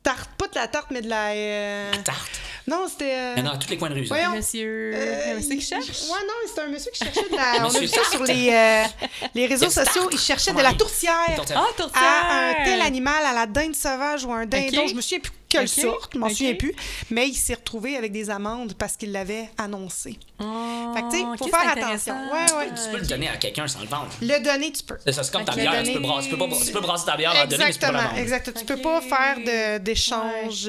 tarte. Pas de la tarte, mais de la... Tarte. Non, c'était... Il y en a à tous les coins de rue, ça. Voyons. Monsieur qui cherche? Ouais, non, c'était un monsieur qui cherchait de la... On a Monsieur vu ça Tarte. sur les réseaux Qu'est-ce sociaux. Tarte? Il cherchait de Ouais. la tourtière Tourtière. Ah, tourtière! à un tel animal, à la dinde sauvage ou un dindon. Ok. Je me souviens plus quelle Ok. sorte, je m'en Ok. souviens plus. Mais il s'est retrouvé avec des amendes parce qu'il l'avait annoncé. Oh, Fait que, tu sais, faut ok, faire c'est attention. intéressant. Ouais. Tu peux le donner à quelqu'un sans le vendre. Le donner, tu peux. C'est ça, c'est comme ta Ok. bière. Le Tu peux, donner- tu peux brasser ta bière, la donner, mais tu peux pas la vendre. Exactement. Tu peux Ok. pas faire d'échanges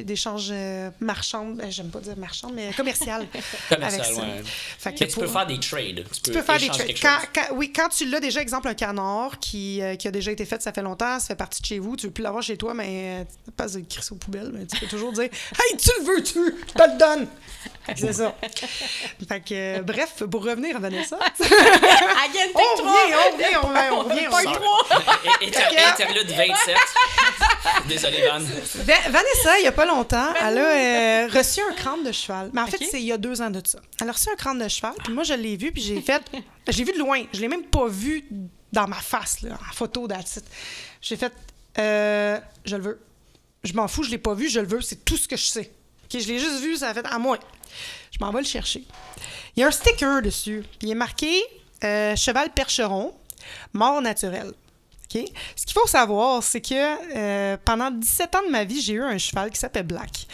d'échanges marchands. J'aime pas dire marchands, mais commercial. Commercial, avec ça. ouais. Fait que Mais tu peux pour- faire des trades. Tu peux faire des échanger trades. quelque chose. Quand tu l'as déjà, exemple, un canard qui a déjà été fait, ça fait longtemps, ça fait partie de chez vous, tu veux plus l'avoir chez toi, mais pas de crisser aux poubelles, mais tu peux toujours dire Hey, tu le veux-tu? Je te le donne! C'est ça. Fait que, bref, pour revenir à Vanessa, Again, take on 3! revient. Part 3! Interlude 27. Désolé, Van. Vanessa, il n'y a pas longtemps, elle a reçu un crâne de cheval. Mais en fait, Ok. c'est il y a 2 ans de ça. Elle a reçu un crâne de cheval, puis moi, je l'ai vu, puis j'ai fait... Je l'ai vu de loin. Je l'ai même pas vu dans ma face, là, en photo d'attitude. J'ai fait... je le veux. Je m'en fous, je l'ai pas vu, je le veux. C'est tout ce que je sais. OK, je l'ai juste vu, ça a fait à moi. Je m'en vais le chercher. Il y a un sticker dessus. Puis il est marqué cheval percheron, mort naturelle. OK? Ce qu'il faut savoir, c'est que pendant 17 ans de ma vie, j'ai eu un cheval qui s'appelle Black.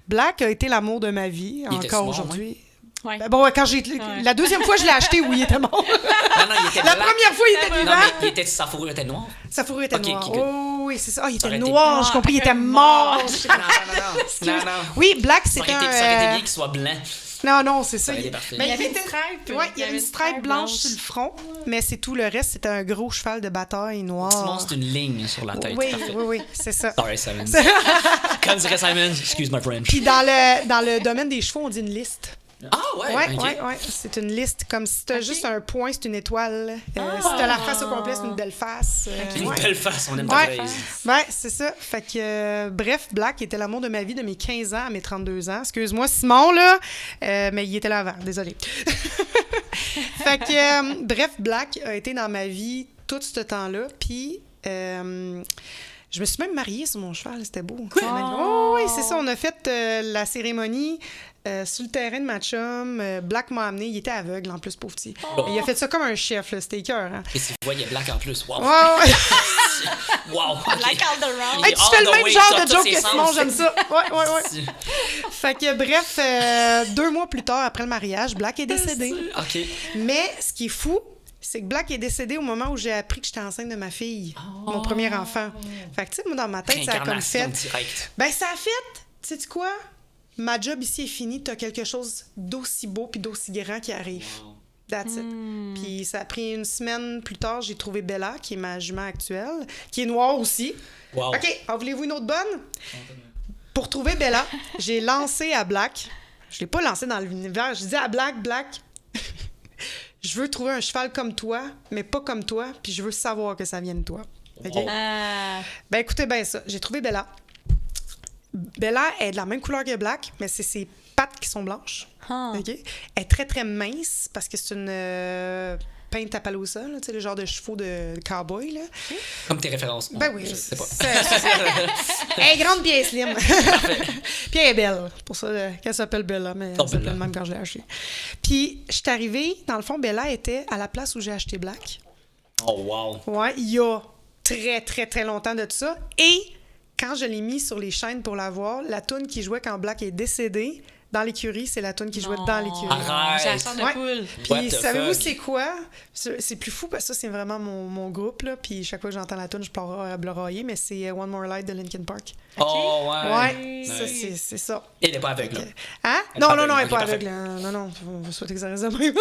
Black a été l'amour de ma vie, encore aujourd'hui. Ouais. Ben bon, quand la deuxième fois que je l'ai acheté, oui, il était mort. Non, il était La blanc. première fois, il était vivant. Non, mais sa fourrure était noire. Sa fourrure était noire. ok, good. Oh, oui, c'est ça. Ah, il Ça était aurait été noir, j'ai compris, il était mort. Non. Oui, Black, Ça c'était aurait été bien un... qu'il soit blanc. Non, c'est ça. Ça aurait été parfait. Mais Il y avait était- une stripe. Ouais, il y avait une stripe blanche sur le front, mais c'est tout le reste. C'était un gros cheval de bataille noir. Sinon, c'est une ligne sur la tête. Oui, Parfait. oui, c'est ça. Sorry, Simon. Comme dirait Simon, excuse my French. Puis dans le domaine des chevaux, on dit une liste. Ah, ouais, Ouais, ok. ouais. C'est une liste. Comme si t'as juste un point, c'est une étoile. Si t'as la face au complet, c'est une belle face. Une Ouais. belle face, on aime ta Ouais. phrase. Ouais, c'est ça. Fait que, bref, Black était l'amour de ma vie de mes 15 ans à mes 32 ans. Excuse-moi, Simon, là, mais il était là avant, désolé. Fait que, bref, Black a été dans ma vie tout ce temps-là. Puis, je me suis même mariée sur mon cheval, c'était beau. Oh, oui, c'est ça. On a fait la cérémonie sur le terrain de ma chum. Black m'a amené. Il était aveugle, en plus, pauvre petit. Il a fait ça comme un chef, là. C'était écœurant. Et si vous voyez Black en plus, wow. Ouais, ouais. Wow. Black all around. Il Hey, est tu fais all le the même way, genre ça, de tous joke ses que Simon, sens. j'aime ça. Ouais. Fait que, bref, 2 mois plus tard, après le mariage, Black est décédé. OK. Mais ce qui est fou, c'est que Black est décédé au moment où j'ai appris que j'étais enceinte de ma fille, mon premier enfant. Fait que, tu sais, moi, dans ma tête, ça a comme fait... Réincarnation directe. Ben, ça a fait, sais-tu quoi? Ma job ici est finie, t'as quelque chose d'aussi beau puis d'aussi grand qui arrive. That's it. Puis ça a pris 1 semaine plus tard, j'ai trouvé Bella, qui est ma jument actuelle, qui est noire aussi. Wow. OK, en voulez-vous une autre bonne? Pour trouver Bella, j'ai lancé à Black. Je l'ai pas lancé dans l'univers. Je dis à Black, je veux trouver un cheval comme toi, mais pas comme toi, puis je veux savoir que ça vient de toi. OK? Wow. Ben écoutez bien ça. J'ai trouvé Bella. Bella est de la même couleur que Black, mais c'est ses pattes qui sont blanches. OK? Elle est très, très mince parce que c'est une peinte Appaloosa, là, tu sais, le genre de chevaux de cowboy, là. Comme tes références. Ben oui. Je sais pas. Elle est grande puis elle est slim. Puis elle est belle. Pour ça qu'elle s'appelle Bella, mais elle s'appelle Bella. même quand je l'ai achetée. Puis je suis arrivée, dans le fond, Bella était à la place où j'ai acheté Black. Oh, wow. Ouais, il y a très, très, très longtemps de tout ça. Et quand je l'ai mis sur les chaînes pour la voir, la toune qui jouait quand Black est décédé, dans l'écurie, c'est la toune qui jouait dans l'écurie. Arrête. J'ai la chair de Ouais. poule. What Puis the savez-vous fuck? c'est quoi? C'est plus fou parce que ça, c'est vraiment mon groupe, là. Puis chaque fois que j'entends la tune, je pleure bleuroyer, mais c'est One More Light de Linkin Park. Oh, ouais. Ouais, ça, Nice. c'est ça. Et elle est pas aveugle, là. Hein? Elle est Non, pas non, non, elle aveugle, est pas ok, aveugle. hein. Non, on va souhaiter que ça reste de même.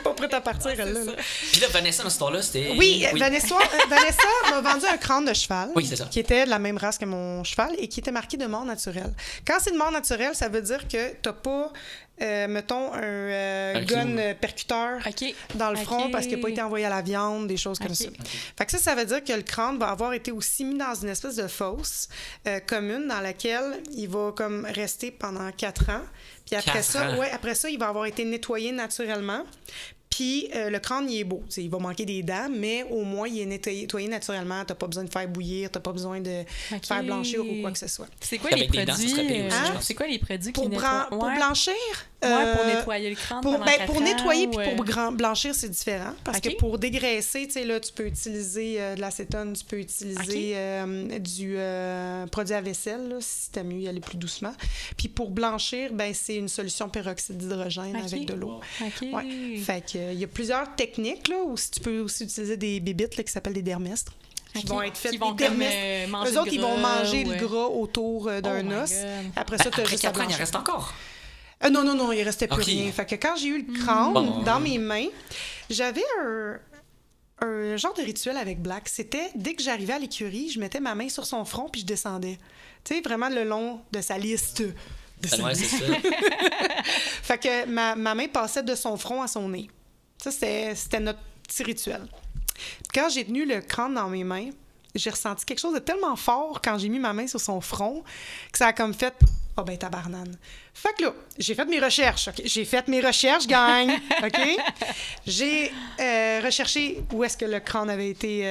Pas prête à partir, elle, là. Puis là, Vanessa, dans cette histoire-là, c'était. Oui, Vanessa m'a vendu un crâne de cheval. Oui, c'est ça. Qui était de la même race que mon cheval et qui était marqué de mort naturelle. Quand c'est de mort naturelle, ça veut dire que t'as pas, mettons, un gun clou. percuteur OK. dans le front OK. parce qu'il n'a pas été envoyé à la viande, des choses comme OK. ça. Fait que ça veut dire que le crâne va avoir été aussi mis dans une espèce de fosse commune dans laquelle il va comme rester pendant 4 ans. Puis après 4 ça, ans. après ça, il va avoir été nettoyé naturellement. Puis le crâne, il est beau. T'sais, il va manquer des dents, mais au moins, il est nettoyé naturellement. T'as pas besoin de faire bouillir, t'as pas besoin de OK. faire blanchir ou quoi que ce soit. C'est quoi Avec les des dents, ça produits? serait pire aussi, je pense. C'est quoi les produits Pour, qui nettoient? pour Ouais. blanchir... Ouais, pour nettoyer le crâne pendant 4 pour ans, nettoyer ou, puis pour blanchir, c'est différent. Parce OK. que pour dégraisser, tu sais, là, tu peux utiliser de l'acétone, tu peux utiliser du produit à vaisselle, là, si t'aimes mieux y aller plus doucement. Puis pour blanchir, ben c'est une solution peroxyde d'hydrogène OK. avec de l'eau. OK. Ouais. Fait que, il y a plusieurs techniques, là, où tu peux aussi utiliser des bébites là, qui s'appellent des dermestres. Qui OK. vont être faites Qui vont des comme, dermestres. manger Eux le autres, ils vont gras, manger ouais. le gras autour d'un Oh my os. God. Après ça, tu as Après juste à 4 ans, il en blanchir. reste encore. Non, il restait plus Ok. rien. Fait que quand j'ai eu le crâne Bon. dans mes mains, j'avais un genre de rituel avec Black. C'était, dès que j'arrivais à l'écurie, je mettais ma main sur son front puis je descendais. Tu sais, vraiment le long de sa liste. Ouais, c'est ça. Fait que ma main passait de son front à son nez. Ça, c'était notre petit rituel. Quand j'ai tenu le crâne dans mes mains, j'ai ressenti quelque chose de tellement fort quand j'ai mis ma main sur son front que ça a comme fait « Ah ben tabarnane ». Fait que là, j'ai fait mes recherches. OK? J'ai fait mes recherches, gang. OK? J'ai recherché où est-ce que le crâne avait été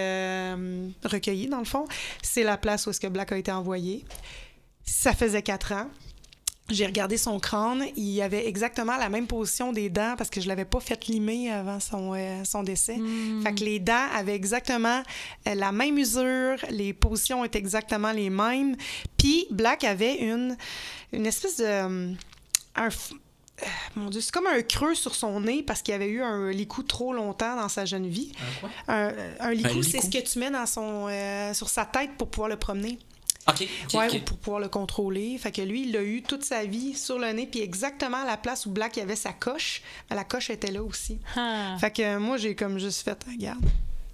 recueilli, dans le fond. C'est la place où est-ce que Black a été envoyé. Ça faisait 4 ans. J'ai regardé son crâne, il avait exactement la même position des dents parce que je l'avais pas fait limer avant son décès. Fait que les dents avaient exactement la même usure, les positions étaient exactement les mêmes. Puis Black avait une espèce de... mon Dieu, c'est comme un creux sur son nez parce qu'il avait eu un licou trop longtemps dans sa jeune vie. Un licou, c'est ce que tu mets dans sur sa tête pour pouvoir le promener. OK. Ou pour pouvoir le contrôler. Fait que lui, il l'a eu toute sa vie sur le nez, puis exactement à la place où Black avait sa coche, la coche était là aussi. Fait que moi, j'ai comme juste fait, regarde.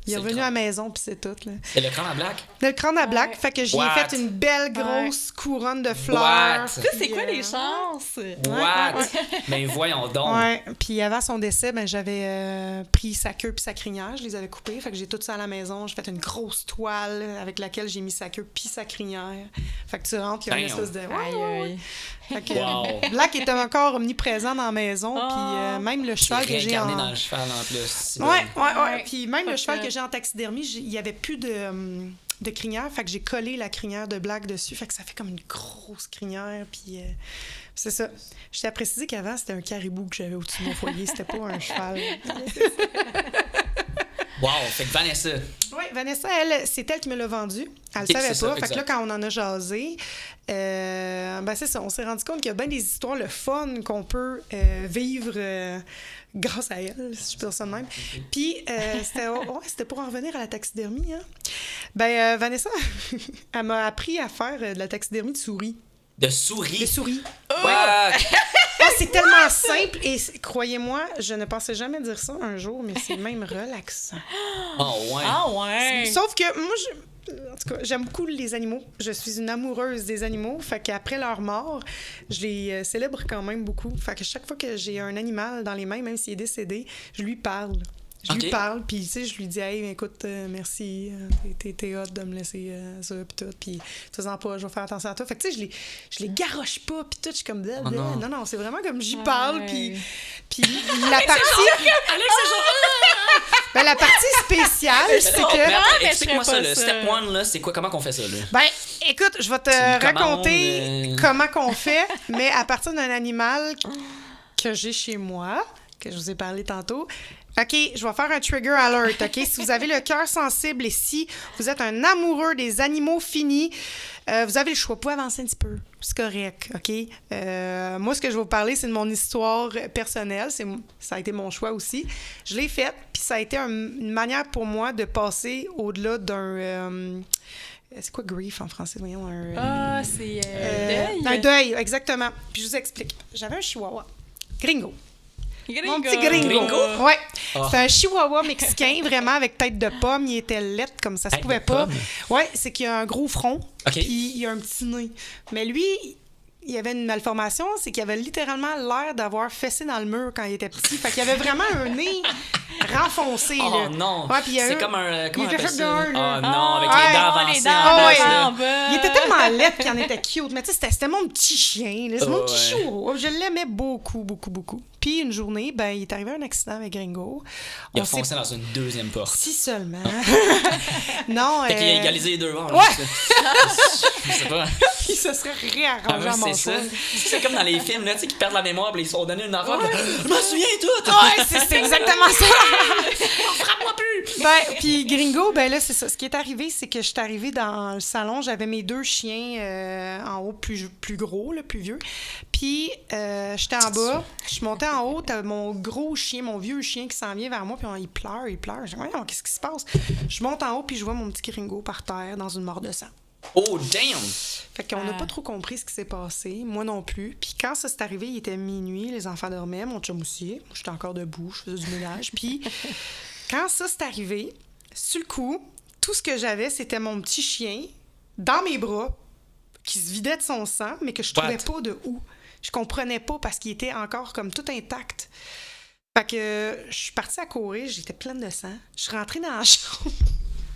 Il est revenu à la maison, puis c'est tout. Là. C'est le crâne à Black? Le crâne à Black, fait que j'y ai fait une belle grosse couronne de fleurs. What? Ça, c'est quoi les chances? What? Mais voyons donc. Ouais, puis avant son décès, ben, j'avais pris sa queue puis sa crinière, je les avais coupées, fait que j'ai tout ça à la maison. J'ai fait une grosse toile avec laquelle j'ai mis sa queue puis sa crinière. Fait que tu rentres, il y a une espèce de... Fait que Black était encore omniprésent dans la maison, puis même le cheval que j'ai réincarné dans le cheval en plus. Ouais. Puis même le cheval que j'ai en taxidermie, il y avait plus de crinière, fait que j'ai collé la crinière de Black dessus, fait que ça fait comme une grosse crinière, puis c'est ça. Je t'ai précisé qu'avant, c'était un caribou que j'avais au-dessus de mon foyer, c'était pas un cheval. Wow, fait que Vanessa. Oui, Vanessa, elle, c'est elle qui me l'a vendu. Elle le savait pas. Fait que là, quand on en a jasé, ben c'est ça, on s'est rendu compte qu'il y a bien des histoires, le fun qu'on peut vivre grâce à elle, si je peux dire ça de même. Puis, c'était pour en revenir à la taxidermie. Hein. Ben, Vanessa, elle m'a appris à faire de la taxidermie de souris. De souris? De souris. Ouais. C'est tellement simple et croyez-moi, je ne pensais jamais dire ça un jour, mais c'est même relaxant. Oh ouais. Sauf que moi, en tout cas, j'aime beaucoup les animaux. Je suis une amoureuse des animaux. Fait qu'après leur mort, je les célèbre quand même beaucoup. Fait que chaque fois que j'ai un animal dans les mains, même s'il est décédé, je lui parle. Je lui parle, puis tu sais, je lui dis « Hey, écoute, merci, t'es hot de me laisser ça, puis tout, puis fais-en pas, je vais faire attention à toi. » Fait que tu sais, je les garoche pas, puis tout, je suis comme « Non, c'est vraiment comme j'y parle, puis la partie... » Ben, la partie spéciale, c'est que... Explique-moi ça, le step one, là, c'est quoi? Comment qu'on fait ça, là? Ben, écoute, je vais te raconter comment qu'on fait, mais à partir d'un animal que j'ai chez moi, que je vous ai parlé tantôt. OK, je vais faire un trigger alert, OK? Si vous avez le cœur sensible et si vous êtes un amoureux des animaux finis, vous avez le choix. Vous pouvez avancer un petit peu. C'est correct, OK? Moi, ce que je vais vous parler, c'est de mon histoire personnelle. Ça a été mon choix aussi. Je l'ai faite, puis ça a été une manière pour moi de passer au-delà d'un... c'est quoi grief en français? Voyons, c'est deuil. Un deuil, exactement. Puis je vous explique. J'avais un chihuahua. Gringo. Mon petit Gringo. Ouais. C'est un chihuahua mexicain, vraiment, avec tête de pomme. Il était laid, comme ça se pouvait pas. Ouais, c'est qu'il a un gros front, puis il a un petit nez. Mais lui, il avait une malformation, c'est qu'il avait littéralement l'air d'avoir fessé dans le mur quand il était petit. Fait qu'il avait vraiment un nez renfoncé. Oh non! Ouais, c'est comme un... Comment on appelle ça? Oh non, avec les dents avancées. Les dents en bas. Il était tellement laid qu'il en était cute. Mais tu sais, c'était mon petit chien. C'est mon petit chihuahua. Je l'aimais beaucoup, beaucoup, beaucoup. Puis une journée, ben, il est arrivé un accident avec Gringo. Il a foncé dans une deuxième porte. Si seulement. Non. Fait qu'il a égalisé les deux bords. Ouais! Je sais pas. Il se serait réarrangé à mon choix. C'est comme dans les films, là, tu sais, qui perdent la mémoire, puis ils se sont donné une affaire. Je m'en souviens tout! Ouais, c'est exactement ça! Frappe-moi plus! Ben, puis Gringo, ben là, c'est ça. Ce qui est arrivé, c'est que je suis arrivée dans le salon, j'avais mes deux chiens en haut, plus gros, là, plus vieux. Puis j'étais en bas, je suis montée en haut, t'as mon gros chien, mon vieux chien qui s'en vient vers moi, puis il pleure. Je dis, voyons, qu'est-ce qui se passe? Je monte en haut, puis je vois mon petit Gringo par terre dans une mare de sang. Oh, damn! Fait qu'on n'a pas trop compris ce qui s'est passé, moi non plus. Puis quand ça s'est arrivé, il était minuit, les enfants dormaient, mon chum aussi. Moi, j'étais encore debout, je faisais du ménage. Puis quand ça s'est arrivé, sur le coup, tout ce que j'avais, c'était mon petit chien dans mes bras qui se vidait de son sang, mais que je trouvais pas de où. Je comprenais pas parce qu'il était encore comme tout intact. Fait que je suis partie à courir, j'étais pleine de sang. Je suis rentrée dans la chambre.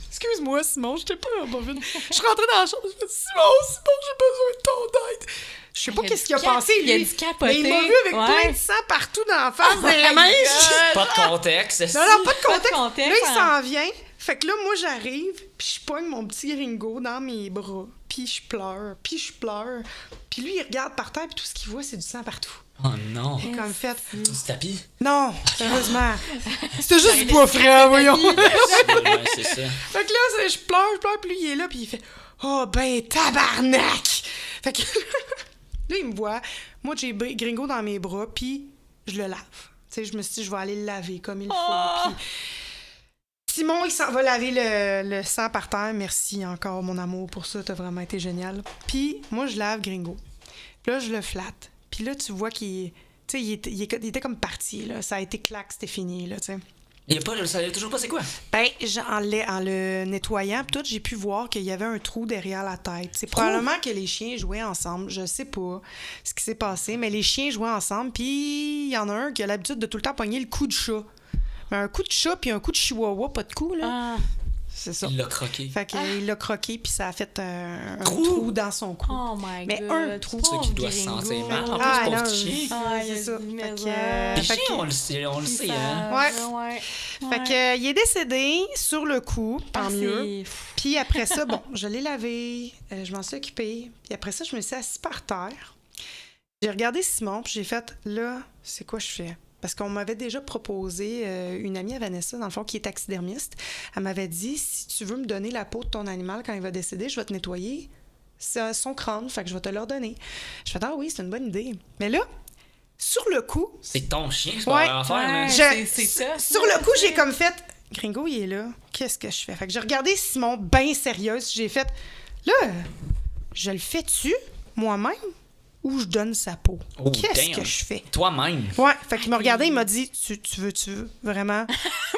Excuse-moi, Simon, j'étais pas en bovine. Je suis rentrée dans la chambre, je me suis dit, Simon, j'ai besoin de ton aide. Je sais pas qu'est-ce qu'il a pensé, lui. Il a dû capoter. Mais il m'a vu avec plein de sang partout dans la face, dans les mains. Pas de contexte. Non, pas de contexte. Là, il s'en vient. Fait que là, moi, j'arrive, puis je pogne mon petit Gringo dans mes bras. puis je pleure, puis je pleure. Puis lui, il regarde par terre, puis tout ce qu'il voit, c'est du sang partout. Oh non. Et comme fait... Du tapis? Non, sérieusement. C'était juste du bois frais, voyons. Ouais, c'est ça. Fait que là, je pleure, puis lui, il est là, puis il fait « Oh, ben, tabarnak! » Fait que là, il me voit. Moi, j'ai Gringo dans mes bras, puis je le lave. Tu sais, je me suis dit, je vais aller le laver comme il faut. Puis Simon, il s'en va laver le sang par terre. Merci encore, mon amour, pour ça. T'as vraiment été génial. Puis moi, je lave Gringo. Puis là, je le flatte. Puis là, tu vois qu'il tu sais, il était comme parti, là. Ça a été clac, c'était fini, là, tu sais. Il ne savait toujours pas c'est quoi? Ben, en le nettoyant, pis tout, j'ai pu voir qu'il y avait un trou derrière la tête. C'est probablement que les chiens jouaient ensemble. Je sais pas ce qui s'est passé, mais les chiens jouaient ensemble, puis il y en a un qui a l'habitude de tout le temps pogner le coup de chat. Mais un coup de chat puis un coup de chihuahua, pas de coup, là. Ah. C'est ça. Il l'a croqué. Fait qu'il l'a croqué, puis ça a fait un trou dans son cou. Oh my Mais God. un trou. C'est ça qui doit se Gringo. sentir mal. En Ah, plus, non, pauvre petit chien. Ah, c'est ça. il y a Fait du que, misère. Les fait chiens, que- on le sait, hein. Ouais. Fait que, il est décédé sur le coup, tant mieux. Puis après ça, bon, je l'ai lavé, je m'en suis occupée. Puis après ça, je me suis assise par terre. J'ai regardé Simon, puis j'ai fait, là, c'est quoi je fais? Parce qu'on m'avait déjà proposé, une amie à Vanessa, dans le fond, qui est taxidermiste. Elle m'avait dit, si tu veux me donner la peau de ton animal quand il va décéder, je vais te nettoyer son crâne, fait que je vais te le redonner. Je fais, ah oui, c'est une bonne idée. Mais là, sur le coup, C'est ton chien, c'est Ouais. pas l'affaire, là. Ouais. C'est ça. sur le coup, j'ai comme fait, Gringo, il est là, qu'est-ce que je fais? Fait que j'ai regardé Simon bien sérieuse, j'ai fait, là, je le fais-tu moi-même ou je donne sa peau? Oh, Qu'est-ce damn. que je fais? Toi-même. Ouais, fait qu'il m'a regardé, il m'a dit, tu veux vraiment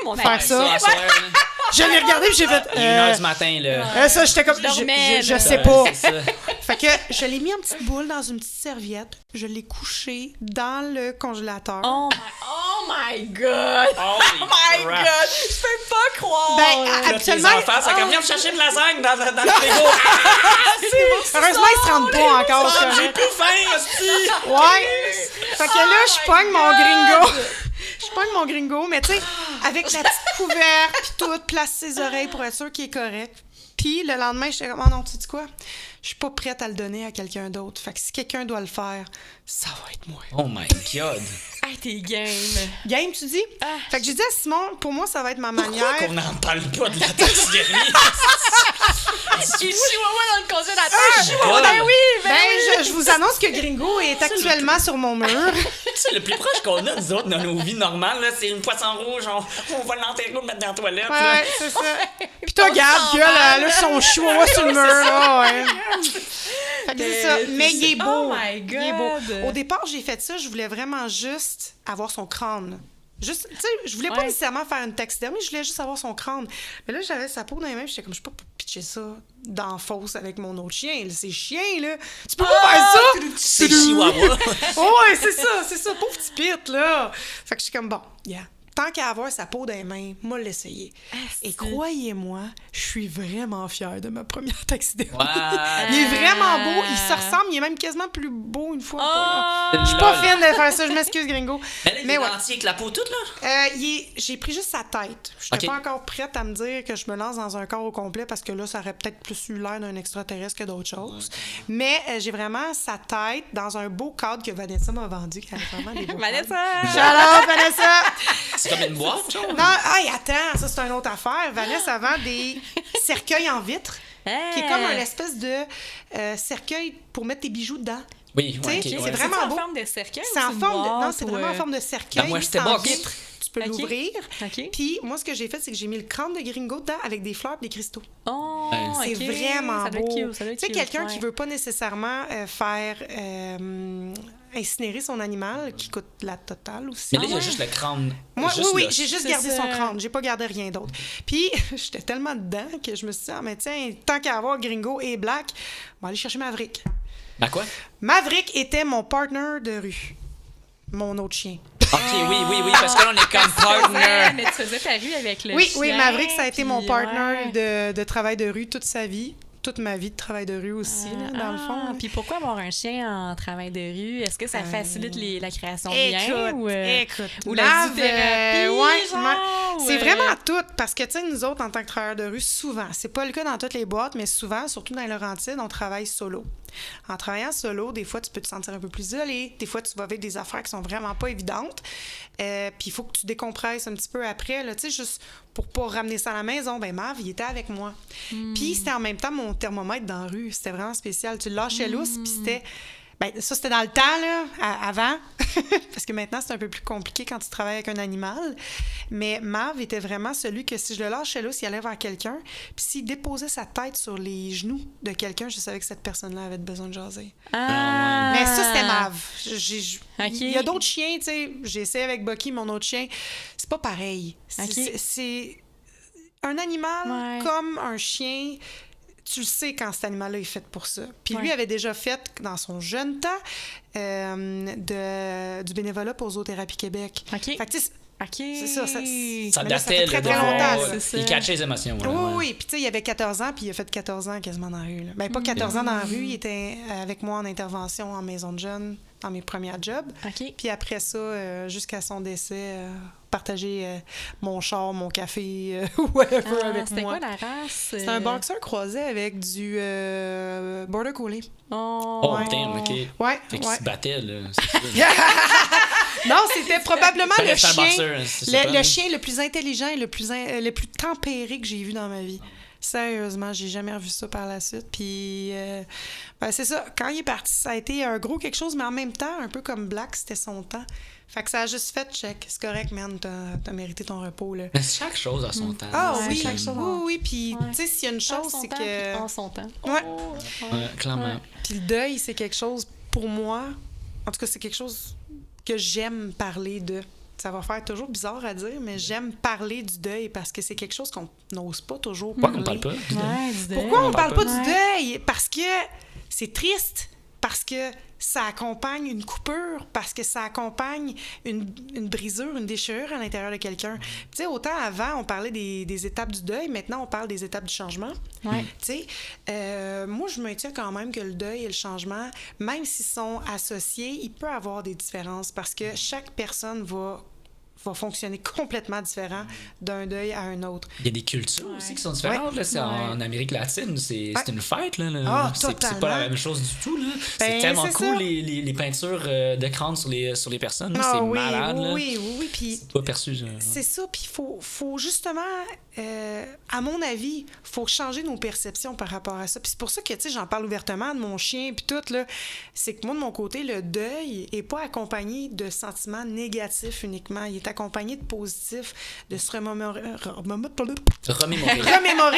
Mon faire ami. ça? à soir, là. Je l'ai regardé, puis j'ai fait, Il est 1h du matin, là. ça, j'étais comme, Je dormais, je là. sais pas. C'est ça. Fait que je l'ai mis en petite boule dans une petite serviette, je l'ai couché dans le congélateur. Oh my God! Oh My God! Je peux pas croire! Ben, Là, tes Absolument. enfants, ça comme, viens me chercher de la lasagne dans le frigo. Heureusement, ils se rendent pas encore. c'est J'ai correct. plus faim, hostie. Ouais. Fait que là, je pogne mon gringo. Je pogne mon gringo, mais tu sais, avec la petite couverte, puis tout, place ses oreilles pour être sûr qu'il est correct. Puis le lendemain, j'étais comme, oh non, tu sais quoi? Je suis pas prête à le donner à quelqu'un d'autre. Fait que si quelqu'un doit le faire, ça va être moi. Oh my God. Hey, t'es game! Game, tu dis? Fait que j'ai dit à Simon, pour moi, ça va être ma Pourquoi manière. qu'on n'en parle pas de la taxidermie? Du chihuahua dans le congélateur! chihuahua! Ben oui! Ben, je vous annonce que Gringo est actuellement sur mon mur. C'est le plus proche qu'on a, nous autres, dans nos vies normales, là, c'est une poisson rouge, on va l'enterrer, le mettre dans la toilette. Là. Ouais, c'est ça. Puis toi, regarde, gars, là, son chihuahua sur le mur, là, ouais. Fait que c'est ça. Mais il est beau. Oh my God! Il est beau. Au départ, j'ai fait ça, je voulais vraiment juste avoir son crâne. Juste, tu sais, je voulais pas Ouais. nécessairement faire une taxidermie, je voulais juste avoir son crâne. Mais là, j'avais sa peau dans les mains, j'étais comme, je peux pas pitcher ça dans la fosse avec mon autre chien. Là, c'est chien, là. Tu peux pas faire ça! C'est chihuahua. Oh, ouais, c'est ça, pauvre petit pit, là. Fait que je suis comme, bon, yeah. Tant qu'à avoir sa peau dans les mains, moi l'essayer. Et croyez-moi, je suis vraiment fière de ma première taxidermie. What? Il est vraiment beau, il se ressemble, il est même quasiment plus beau une fois. Oh! Je suis pas fan de faire ça, je m'excuse, Gringo. Mais là, il est ouais. entier avec la peau toute, là? J'ai pris juste sa tête. Je n'étais Ok. pas encore prête à me dire que je me lance dans un corps au complet parce que là, ça aurait peut-être plus eu l'air d'un extraterrestre que d'autres choses. Mais j'ai vraiment sa tête dans un beau cadre que Vanessa m'a vendu. Qui avait vraiment des beaux cadres. Vanessa! Shout-out, Vanessa! C'est comme une boîte, genre? Non, hey, attends, ça c'est une autre affaire. Vanessa vend des cercueils en vitre, qui est comme une espèce de cercueil pour mettre tes bijoux dedans. Oui, Tu sais, ouais, ok, c'est ouais. vraiment en beau. forme de cercueil? C'est en ou forme de, une non, boîte c'est ou, vraiment en forme de cercueil. moi, c'était en box. vitre. Tu peux Ok. l'ouvrir. OK. Puis moi, ce que j'ai fait, c'est que j'ai mis le crâne de Gringo dedans avec des fleurs et des cristaux. Oh, Ouais. C'est ok. vraiment Ça doit être beau. cute, ça doit être Tu sais, cute, quelqu'un ouais. qui veut pas nécessairement faire incinérer son animal, qui coûte la totale aussi. Mais là, il y a ouais. juste le crâne. Moi, juste oui, l'os. j'ai juste C'est gardé ça. son crâne. J'ai pas gardé rien d'autre. Puis, j'étais tellement dedans que je me suis dit, ah, mais tiens, tant qu'à avoir Gringo et Black, on va aller chercher Maverick. Ben quoi? Maverick était mon partner de rue. Mon autre chien. Ok, oui, parce que là, on est comme partner. Mais tu faisais ta rue avec le Oui, chien. oui, Maverick, ça a été mon puis, partner ouais. de travail de rue toute sa vie. toute ma vie de travail de rue aussi, là, dans le fond. Puis pourquoi avoir un chien en travail de rue? Est-ce que ça facilite la création de liens? Ou la Mav, zoothérapie, c'est vraiment tout. Parce que, tu sais, nous autres, en tant que travailleurs de rue, souvent, c'est pas le cas dans toutes les boîtes, mais souvent, surtout dans les Laurentides, on travaille solo. En travaillant solo, des fois, tu peux te sentir un peu plus isolé. Des fois, tu vas vivre des affaires qui sont vraiment pas évidentes. Puis il faut que tu décompresses un petit peu après, là, tu sais, juste pour pas ramener ça à la maison. Ben Mav, il était avec moi. Puis c'était en même temps mon thermomètre dans la rue. C'était vraiment spécial. Tu le lâchais lousse, puis c'était... Ben, ça, c'était dans le temps, là, avant. Parce que maintenant, c'est un peu plus compliqué quand tu travailles avec un animal. Mais Mav était vraiment celui que si je le lâchais là, s'il allait vers quelqu'un, puis s'il déposait sa tête sur les genoux de quelqu'un, je savais que cette personne-là avait besoin de jaser. Mais ça, c'était Mav. Il y a d'autres chiens, tu sais. J'ai essayé avec Bucky, mon autre chien. C'est pas pareil. C'est un animal comme un chien. Tu le sais quand cet animal-là est fait pour ça. Puis lui avait déjà fait, dans son jeune temps, du bénévolat pour Zoothérapie Québec. Fait que, c'est ça. Ça datait, très, très longtemps. Il catchait les émotions. Oui. Puis tu sais, il avait 14 ans, puis il a fait 14 ans quasiment dans la rue. Là. Ben, pas 14 ans dans la rue, il était avec moi en intervention en maison de jeunes, dans mes premiers jobs. Puis après ça, jusqu'à son décès... partager mon char, mon café, whatever avec moi. C'était quoi la race? C'est un boxer croisé avec du Border Collie. Damn, OK. Ouais. Fait qu'il se battait, là. Non, c'était probablement le chien. Boxer, le chien le plus intelligent et le plus tempéré que j'ai vu dans ma vie. Sérieusement, j'ai jamais revu ça par la suite. Puis, c'est ça. Quand il est parti, ça a été un gros quelque chose, mais en même temps, un peu comme Black, c'était son temps. Fait que ça a juste fait check. C'est correct, man, t'as mérité ton repos, là. Mais chaque chose a son temps. Oui. Puis, tu sais, s'il y a une chose, c'est que... En son temps. Ouais, clairement. Puis le deuil, c'est quelque chose, pour moi, en tout cas, c'est quelque chose que j'aime parler de. Ça va faire toujours bizarre à dire, mais j'aime parler du deuil parce que c'est quelque chose qu'on n'ose pas toujours parler. Pourquoi on parle pas du deuil? Pourquoi on parle pas du deuil? Parce que c'est triste, parce que ça accompagne une coupure, parce que ça accompagne une brisure, une déchirure à l'intérieur de quelqu'un. Tu sais, autant avant, on parlait des étapes du deuil, maintenant, on parle des étapes du changement. Tu sais, moi, je maintiens quand même que le deuil et le changement, même s'ils sont associés, il peut y avoir des différences parce que chaque personne va fonctionner complètement différent d'un deuil à un autre. Il y a des cultures aussi qui sont différentes. Là. C'est en Amérique latine, c'est une fête. Là. C'est pas la même chose du tout. Là. C'est tellement cool, les peintures de crâne sur les personnes. C'est malade. Oui. Puis c'est pas perçu. C'est ça. Puis il faut justement, à mon avis, il faut changer nos perceptions par rapport à ça. Puis c'est pour ça que j'en parle ouvertement de mon chien puis tout. C'est que moi, de mon côté, le deuil n'est pas accompagné de sentiments négatifs uniquement. Il est accompagné de positifs, de se remémorer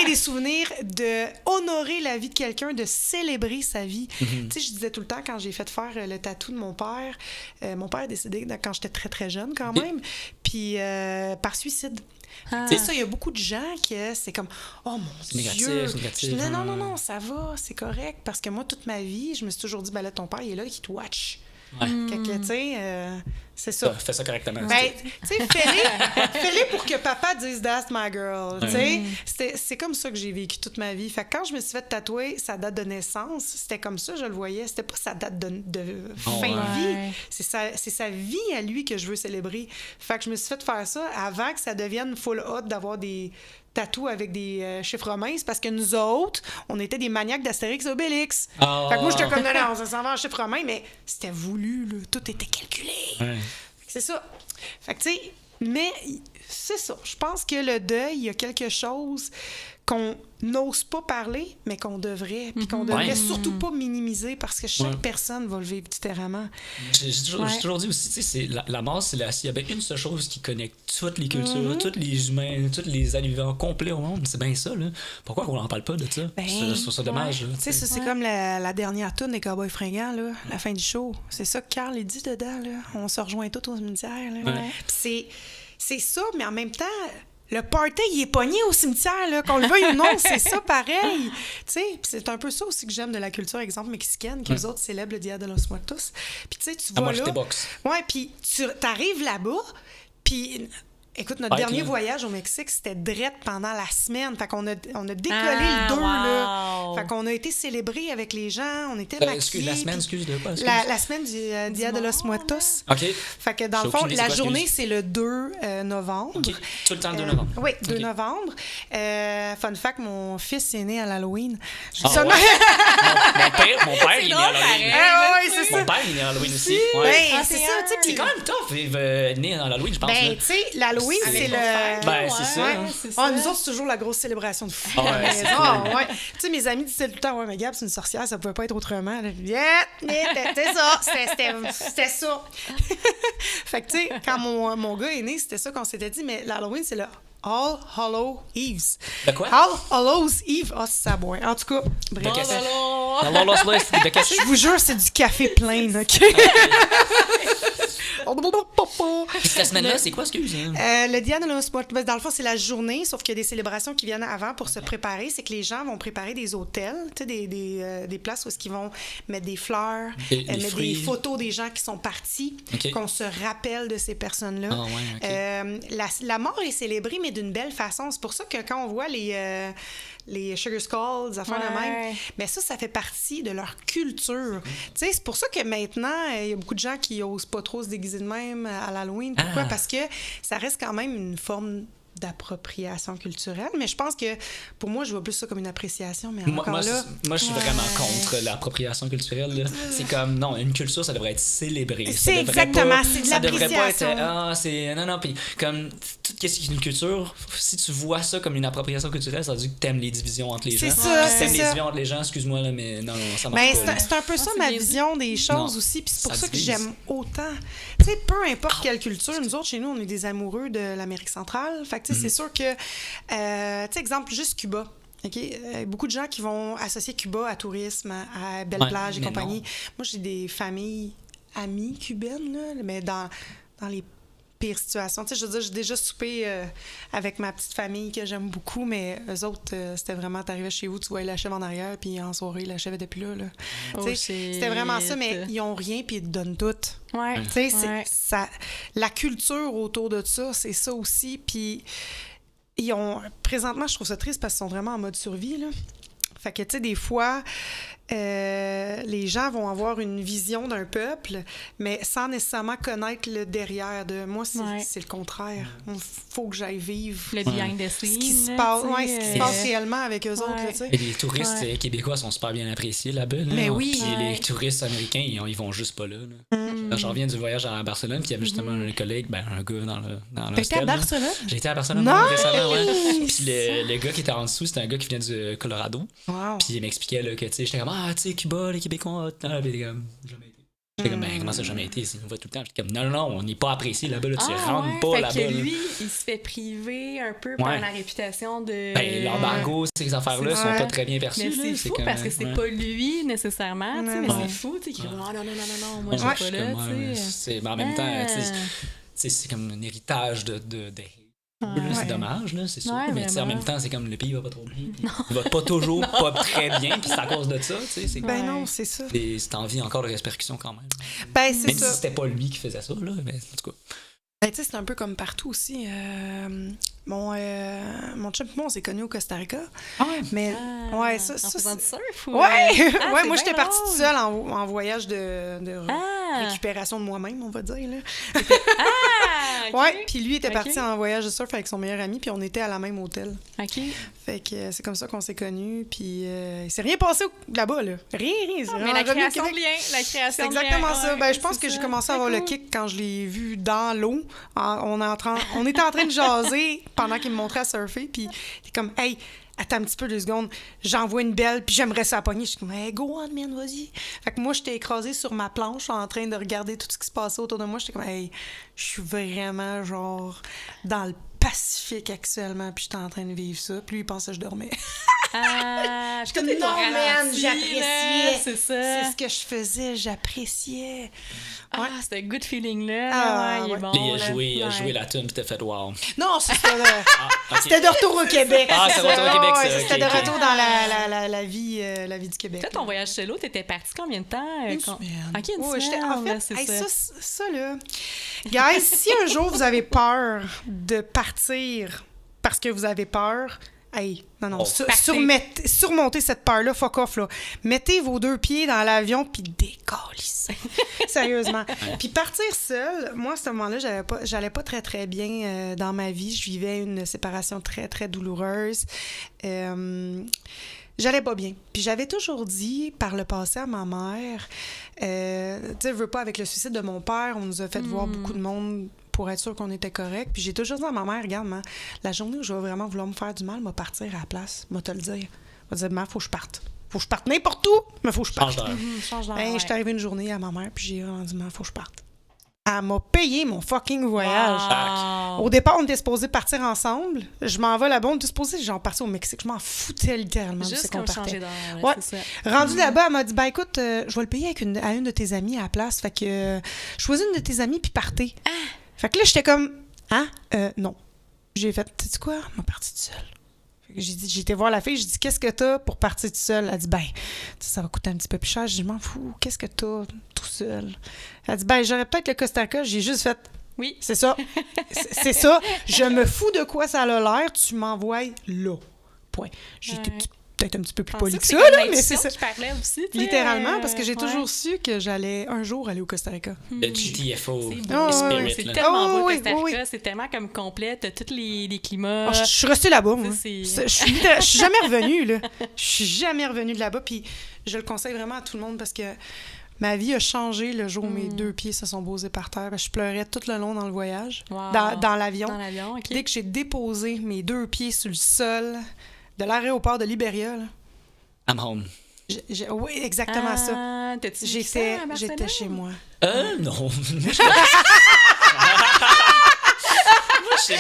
des souvenirs, de honorer la vie de quelqu'un, de célébrer sa vie. Tu sais, je disais tout le temps, quand j'ai fait faire le tatou de mon père est décédé quand j'étais très, très jeune quand même, puis par suicide. Tu sais, ça, il y a beaucoup de gens que c'est comme « Oh mon Dieu! » Je dis « Non, ça va, c'est correct. » Parce que moi, toute ma vie, je me suis toujours dit « Ben là, ton père, il est là, qui te watch. » Tu sais, c'est ça. Fais ça correctement. Ben, tu sais, fais-le pour que papa dise That's my girl. Tu sais, c'est comme ça que j'ai vécu toute ma vie. Fait que quand je me suis fait tatouer sa date de naissance, c'était comme ça, je le voyais. C'était pas sa date de fin de vie. C'est sa vie à lui que je veux célébrer. Fait que je me suis fait faire ça avant que ça devienne full hot d'avoir des tatous avec des chiffres romains, c'est parce que nous autres, on était des maniaques d'Astérix et Obélix. Fait que moi, j'étais comme, non, ça s'en va en chiffres romains, mais c'était voulu, là. Tout était calculé. C'est ça. Fait que, tu sais, mais c'est ça. Je pense que le deuil, il y a quelque chose qu'on n'ose pas parler, mais qu'on devrait, puis qu'on devrait surtout pas minimiser parce que chaque personne va le vivre différemment. J'ai toujours dit aussi, tu sais, la mort, s'il y a bien une seule chose qui connecte toutes les cultures, tous les humains, tous les vivants complets au monde, c'est bien ça, là. Pourquoi on n'en parle pas de ça? C'est dommage. Tu sais, c'est comme la dernière tourne des Cowboys fringants, là, la fin du show. C'est ça que Carl dit dedans, là. On se rejoint tous au cimetière, là. Puis c'est ça, mais en même temps... Le party, il est pogné au cimetière, là, qu'on le veuille ou non, c'est ça pareil. Tu sais, c'est un peu ça aussi que j'aime de la culture, exemple, mexicaine, que les autres célèbrent le Dia de los Muertos. Puis tu sais, tu vas là... boxe. Ouais, puis tu arrives là-bas, puis Écoute, notre Bike, dernier là. voyage au Mexique, c'était drette pendant la semaine. Fait qu'on a décollé le 2, là. Fait qu'on a été célébrés avec les gens, on était maquillés. La semaine, excuse de quoi? La semaine du Dia de los Muertos. OK. Fait que dans le fond, la journée, c'est le 2 novembre. OK. Tout le temps le 2 novembre. Oui, 2 OK. novembre. Fun fact, mon fils est né à l'Halloween. Ah, Ça ouais. Mon père, il est né à drôle, Halloween. pareil. Oui, c'est ça. Mon père, il est né à Halloween aussi. Ouais. Ben, Ah, c'est c'est ça, tu sais. C'est puis- quand même tough, né à Halloween, je pense. là. Ben, tu sais, l'Halloween, Avec c'est Ton frère, le. Ben, c'est ça. ouais, hein. c'est Ah, ça. nous autres, c'est toujours la grosse célébration de fou. Ah ouais, à la c'est maison. cool. Ouais. Tu sais, mes amis disaient tout le temps, ouais, mais Gab, c'est une sorcière, ça pouvait pas être autrement. Là, je dis, c'était ça, c'était ça. Fait que, tu sais, quand mon gars est né, c'était ça qu'on s'était dit, mais l'Halloween, c'est le All Hallow Eves. De quoi? All Hallows Eve. Ah, c'est ça, bon. En tout cas, bref. Oh là là. Alors, là, c'est de casser. Je vous jure, c'est du café plein, OK? Puis cette semaine-là, c'est quoi, excuse? Le Dia de los Muertos, dans le fond, c'est la journée, sauf qu'il y a des célébrations qui viennent avant pour se préparer. C'est que les gens vont préparer des hôtels, tu sais, des places où ils vont mettre des fleurs, Des mettre fruits. des photos des gens qui sont partis, OK. qu'on se rappelle de ces personnes-là. Ah ouais, OK. La mort est célébrée, mais d'une belle façon. C'est pour ça que quand on voit les Sugar Skulls, des affaires de même, mais ça fait partie de leur culture. Tu sais, c'est pour ça que maintenant, il y a beaucoup de gens qui osent pas trop se déguiser de même à l'Halloween. Pourquoi? Ah. Parce que ça reste quand même une forme d'appropriation culturelle, mais je pense que pour moi, je vois plus ça comme une appréciation, mais encore là... Moi, je suis vraiment contre l'appropriation culturelle. là. C'est comme, non, une culture, ça devrait être célébré. Ça C'est devrait exactement, pas- c'est de Ça devrait pas être, l'appréciation. non, puis comme, tout ce qui est une culture, si tu vois ça comme une appropriation culturelle, ça veut dire que t'aimes les divisions entre les gens. C'est ça, Puis si t'aimes c'est les ça. divisions entre les gens, excuse-moi, là, mais non, ça marche Ben, pas. c'est un peu ça c'est ma bien vision des choses Non, aussi, puis c'est pour ça ça que divise. j'aime autant. Tu sais, peu importe quelle culture, nous autres, chez nous, on est des amoureux de l'Amérique centrale. Fait que, tu sais, c'est sûr que, tu sais, exemple, juste Cuba. OK? Beaucoup de gens qui vont associer Cuba à tourisme, à Belle-Plage et mais compagnie. non. Moi, j'ai des familles amies cubaines, là, mais dans les pires situations. Tu sais, je veux dire, j'ai déjà soupé avec ma petite famille que j'aime beaucoup, mais eux autres, c'était vraiment, t'arrivais chez vous, tu voyais la chèvre en arrière, puis en soirée, la chèvre était plus là. Oh, Tu sais, c'était vraiment ça, mais ils ont rien, puis ils te donnent tout. Ouais. Tu sais, Ouais. ça, la culture autour de ça, c'est ça aussi. Puis, ils ont. Présentement, je trouve ça triste parce qu'ils sont vraiment en mode survie, là. Fait que, tu sais, des fois, les gens vont avoir une vision d'un peuple, mais sans nécessairement connaître le derrière de moi, c'est le contraire. Il faut que j'aille vivre Le behind the scenes. ce qui se là, passe, tu sais, ce qui se passe réellement avec eux autres, là, tu sais. Et les touristes québécois sont super bien appréciés là-bas. Là. Mais oui. Puis Ouais. les touristes américains, ils vont juste pas là. Là. Je reviens du voyage à Barcelone, puis il y avait justement un collègue, un gars dans T'étais à l'hostel. là. Barcelone? J'ai été à Barcelone Nice! récemment, ouais. Puis le gars qui était en dessous, c'était un gars qui vient du Colorado. Wow. Puis il m'expliquait là, que, tu sais, j'étais comme, tu sais, Cuba, les Québécois, puis il était comme, jamais été. J'étais comme, comment ça, jamais été? C'est une fois tout le temps. J'étais comme, non, on n'est pas apprécié là-bas, là, tu rentres pas fait là-bas. que là. lui, il se fait priver un peu par la réputation de... Ben, l'embargo, ces affaires-là sont pas très bien perçues. Mais là. c'est fou comme, parce que c'est pas lui nécessairement, tu sais, mais Ouais. c'est fou, tu sais, qui dit non, moi je Ouais, suis pas là, tu sais. mais en même temps, tu sais, c'est comme un héritage de c'est dommage, là, c'est sûr. Ouais, mais tu sais, en vraiment. même temps, c'est comme le pays va pas trop bien. puis il va pas toujours pas très bien, puis c'est à cause de ça, tu sais. C'est Ben non, c'est ça. c'est envie encore de répercussions quand même. Ben, c'est Même ça. si c'était pas lui qui faisait ça, là, mais en tout cas. Ben, tu sais, c'est un peu comme partout aussi. Mon chum et moi, on s'est connus au Costa Rica. Mais, ouais, ça, En ça faisant c'est... du surf ou... Ouais, Ah, ouais, c'est moi, bien j'étais partie drôle. toute seule en voyage de Ah, récupération de moi-même, on va dire, là. ah, ok. Ouais, puis lui était Ok. parti en voyage de surf avec son meilleur ami, puis on était à la même hôtel. OK. Fait que c'est comme ça qu'on s'est connus, puis il s'est rien passé là-bas, là. Rien. C'est Mais vraiment la revenu au création de Québec. lien, la C'est création de lien. exactement ça. Ouais, Ben, je pense que c'est j'ai ça. commencé à avoir C'est le cool. kick quand je l'ai vu dans l'eau. On était en train de jaser pendant qu'il me montrait à surfer, puis il est comme, hey, attends un petit peu 2 secondes, j'envoie une belle, puis j'aimerais ça pogner. Je suis comme, hey, go on, man, vas-y. Fait que moi, j'étais écrasée sur ma planche en train de regarder tout ce qui se passait autour de moi. J'étais comme, hey, je suis vraiment, genre, dans le Pacifique actuellement, puis j'étais en train de vivre ça. Puis lui, il pensait que je dormais. Ah, je Comme, connais ton non, man, ralenti, j'appréciais. là, c'est ça. C'est ce que je faisais, j'appréciais. Ah, c'était good feeling-là. Ah, ouais, il est ouais. bon. Puis il a là. joué, Ouais. la tune, puis t'as fait wow. Non, c'était Ok. c'était de retour au Québec. Ah, c'est de retour au Québec, ça, Ouais, ok, c'était de ok. retour dans la vie du Québec. Toi, ton voyage solo, t'étais parti combien de temps? Une semaine. OK, une Ouais, semaine. en fait, là, c'est hey, ça. ça, là. Guys, si un jour vous avez peur de partir parce que vous avez peur, hey, non, Oh. surmontez cette peur-là, fuck off, là. Mettez vos 2 pieds dans l'avion, puis décalissez. Sérieusement. Puis partir seule, moi, à ce moment-là, j'allais pas très, très bien dans ma vie. Je vivais une séparation très, très douloureuse. J'allais pas bien. Puis j'avais toujours dit par le passé à ma mère, tu sais, je veux pas, avec le suicide de mon père, on nous a fait voir beaucoup de monde pour être sûr qu'on était correct. Puis j'ai toujours dit à ma mère, regarde, la journée où je vais vraiment vouloir me faire du mal, m'a partir à la place, m'a te le dire. M'a dire, faut que je parte. Faut que je parte n'importe où, mais faut que je parte. Change d'heure. Change d'heure, Ben, ouais. j'étais arrivée une journée à ma mère, puis j'ai rendu, faut que je parte. Elle m'a payé mon fucking voyage. Wow. Au départ, on était supposés partir ensemble. Je m'en vais là-bas, on était supposés partir au Mexique. Je m'en foutais littéralement de ce Juste qu'on comme partait. changer d'heure. Ouais. C'est ça. Rendu là-bas, elle m'a dit, écoute, je vais le payer à une de tes amies à la place. Fait que choisis une de tes amies puis partez. Fait que là, j'étais comme, non. J'ai fait, tu sais quoi? Elle m'a partie toute seule. Fait que j'ai été voir la fille, j'ai dit, qu'est-ce que t'as pour partir toute seule? Elle a dit, ça va coûter un petit peu plus cher. J'ai dit, je m'en fous, qu'est-ce que t'as tout seul? Elle a dit, j'aurais peut-être le Costa Rica. J'ai juste fait, Oui. c'est ça. C'est ça. Je me fous de quoi ça a l'air, tu m'envoies là. Point. J'ai été peut-être un petit peu plus poli que ça, là, mais c'est ça. qui parlait aussi, tu sais, Littéralement, parce que j'ai ouais. toujours su que j'allais un jour aller au Costa Rica. Le GTFO C'est Oh, beau. spirit, C'est là. tellement beau, Oh, oui, Costa Rica. oui. C'est tellement comme complet. T'as tous les climats. Je suis restée là-bas, moi. c'est- Je suis jamais revenue, là. Je suis jamais revenue de là-bas, puis je le conseille vraiment à tout le monde parce que ma vie a changé le jour où mes 2 pieds se sont posés par terre. Je pleurais tout le long dans le voyage, Wow. dans l'avion. Dans l'avion, OK. Dès que j'ai déposé mes 2 pieds sur le sol de l'aéroport de Liberia, là, I'm home. oui, exactement ça. Ah, t'as-tu vu ça à Barcelone? J'étais chez moi. Non.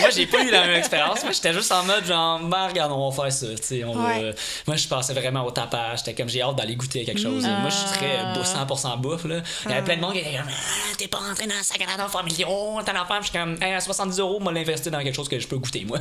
Moi, j'ai pas eu la même expérience. Moi, j'étais juste en mode genre, regarde, on va faire ça. Tu sais, Ouais. Moi, je pensais vraiment au tapage. J'étais comme, j'ai hâte d'aller goûter quelque chose. Moi, je suis très 100% bouffe. Là. Il y avait plein de monde qui était comme, t'es pas rentré dans la Sagrada Familia, t'en as fait. Je suis comme, à 70 €, moi, l'investir dans quelque chose que je peux goûter, moi.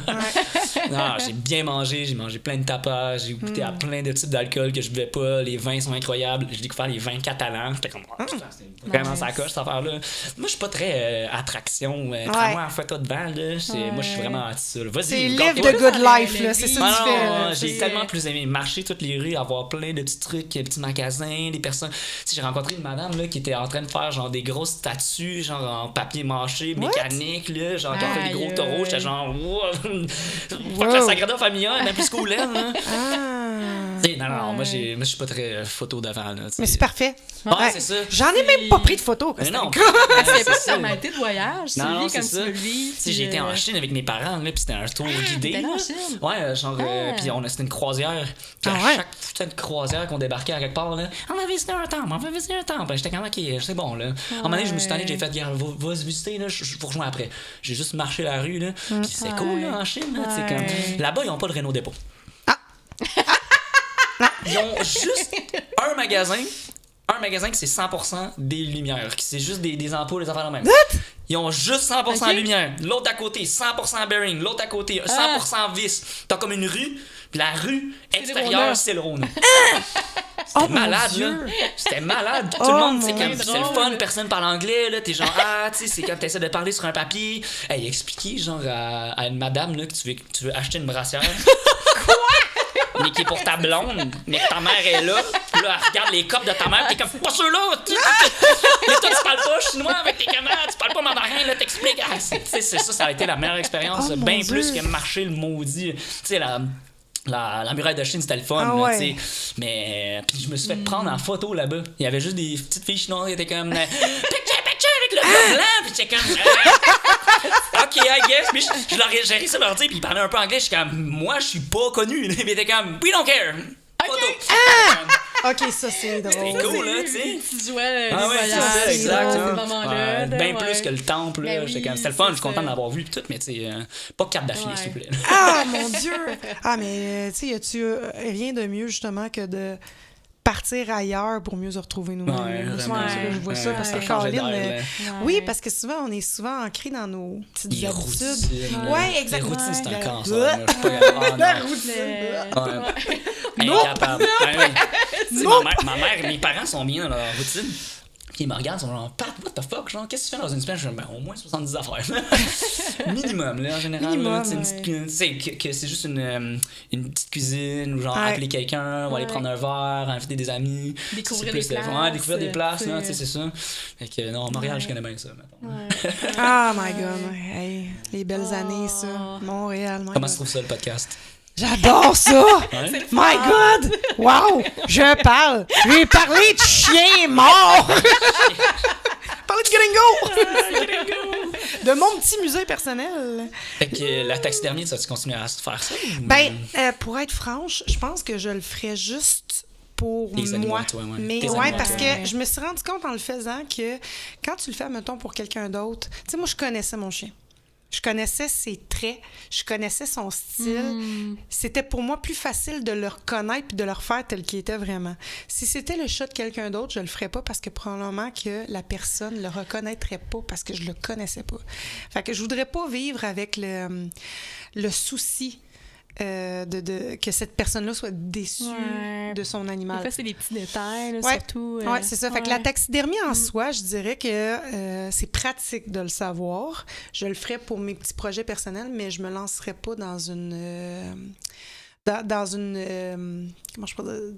Non, j'ai bien mangé. J'ai mangé plein de tapas. J'ai goûté à plein de types d'alcool que je buvais pas. Les vins sont incroyables. J'ai découvert les vins catalans. J'étais comme, putain, c'était vraiment sa coche, cette affaire-là. Moi, je suis pas très attraction. Prends-moi en photo devant, là. Moi, je suis vraiment anti ça. Vas-y, C'est live garde-toi. the good Ouais, life, le là. C'est ça vie. que tu fais. là. J'ai C'est- tellement plus aimé marcher toutes les rues, avoir plein de petits trucs, petits magasins, des personnes. Tu sais, j'ai rencontré une madame là, qui était en train de faire genre des grosses statues, genre en papier mâché, mécanique, là, genre qui a fait des gros Aïe, taureaux. aïe. J'étais genre, wow. Fuck la Sagrada Familia, même plus cool, là. Ah. Tu sais, non, moi, je suis pas très photo d'avant, là. tu sais. Mais c'est parfait. Ouais, c'est ça. J'en ai même pas pris de photos. Mais non. C'est pas ça. une formalité de voyage. Tu Non, vis c'est comme ça. tu veux le vivre. Tu sais, j'ai été en Chine avec mes parents, là, puis c'était un tour guidé. t'es allé en là. Chine? Ouais, genre, puis c'était une croisière. Puis à ouais? chaque putain de croisière qu'on débarquait à quelque part, là, on va visiter un temple, on va visiter un temple. Ben, j'étais comme, ok, c'est bon, là. À un moment donné, je me suis tanné, j'ai fait, gars, va se visiter, là, je vous rejoins après. J'ai juste marché la rue, là, puis c'est cool, là, en Chine, là, tu sais, comme. Là-bas, ils ont pas de Renault Dépôt. Ils ont juste un magasin qui c'est 100% des lumières, qui c'est juste des ampoules, des affaires de même. Ils ont juste 100% lumière. L'autre à côté, 100% bearing. L'autre à côté, 100% vis. T'as comme une rue, puis la rue extérieure, c'est le Rhône. C'était malade, là. C'était malade. Tout le monde, c'est comme, c'est le fun, personne parle anglais, là. T'es genre, tu sais, c'est comme t'essaies de parler sur un papier. Hey, expliquer, genre, à une madame, là, que tu veux acheter une brassière. Mais qui est pour ta blonde, mais que ta mère est là. Puis là, elle regarde les copes de ta mère, t'es comme, pas ceux-là! Mais toi, tu parles pas chinois avec tes camarades, tu parles pas mandarin, là, t'expliques. Ah, c'est ça, ça a été la meilleure expérience, Oh, bien mon plus Dieu. que marcher le maudit. Tu sais, la muraille de Chine, c'était le fun, Ah là, ouais. tu sais. Mais, puis je me suis fait prendre en photo là-bas. Il y avait juste des petites filles chinoises qui étaient comme, picture avec le gars blanc, puis j'étais comme, ok, I guess. Puis j'ai réussi à leur dire, puis ils parlaient un peu anglais. Je suis comme, moi, je suis pas connu. Puis ils étaient comme, we don't care. Photo. OK, ça, c'est drôle. C'est cool, là, tu sais. Tu jouais Ah ouais, c'est voyages, ça, exact. ces hein. moments-là. Ouais, bien ouais. plus que le temple, là. Ben J'étais oui, comme, c'était le fun, je suis c'est content ça. d'avoir vu pis tout, mais tu sais, pas carte d'affilée, Ouais. s'il vous plaît. Ah, mon Dieu! Ah, mais, tu sais, y a-tu rien de mieux, justement, que de partir ailleurs pour mieux se retrouver nous-mêmes? Ouais, Moi, c'est vraiment. comme ça que je vois ça, parce que changer d'air, Caroline... là. Oui, parce que souvent, on est souvent ancré dans nos petites Les habitudes. routines. Ouais, exactement. Les routines, c'est un Ouais. cancer. là. Je suis pas capable. La Ah, non. routine. Ouais. Non. Incapable. Ouais, ouais. Tu sais, Non. ma mère, mes parents sont bien dans leur routine. Puis ils me regardent, ils sont genre, Pat, what the fuck, genre, qu'est-ce que tu fais dans une semaine? Je dis, ben, au moins 70 affaires. Minimum, là, en général. Minimum, là, tu sais, ouais. tu sais, que c'est juste une petite cuisine, ou genre, Ouais. appeler quelqu'un, ou aller Ouais. prendre un verre, inviter des amis. Découvrir C'est plus des le fun. places, Ouais, découvrir des places, là, c'est- tu sais, c'est ça. Fait que, non, Montréal, je connais bien ça, mettons. Ouais. Oh my God. Hey, les belles années, ça. Montréal, my Comment God. se trouve ça, le podcast? J'adore ça! Ouais? My God! Wow! Je parle! J'ai parlé de chien mort! Parler de gringo! De mon petit musée personnel. Fait que la taxidermie, ça, tu continues à faire ça? Ou... Ben, pour être franche, je pense que je le ferais juste pour Les animaux, moi. toi, ouais. Mais Tes ouais, animaux, parce toi. que je me suis rendu compte en le faisant que quand tu le fais, mettons, pour quelqu'un d'autre, tu sais, moi, je connaissais mon chien. Je connaissais ses traits, je connaissais son style. C'était pour moi plus facile de le reconnaître puis de le refaire tel qu'il était vraiment. Si c'était le chat de quelqu'un d'autre, je le ferais pas parce que probablement que la personne le reconnaîtrait pas parce que je le connaissais pas. Fait que je voudrais pas vivre avec le souci que cette personne-là soit déçue Ouais. de son Des animal. fois, c'est des petits détails, là, Ouais. surtout. Oui, c'est ça. Fait que la ouais. taxidermie en soi, je dirais que c'est pratique de le savoir. Je le ferais pour mes petits projets personnels, mais je me lancerais pas dans une... dans une... comment je peux dire?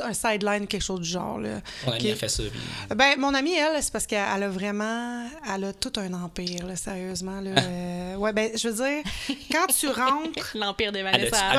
Un sideline, quelque chose du genre. Là. On a Ok. bien fait ça. Puis... Ben, mon amie, elle, c'est parce qu'elle a vraiment... Elle a tout un empire, là, sérieusement. Là. Ouais, ben, je veux dire, quand tu rentres... L'Empire de Elle Vanessa. a-tu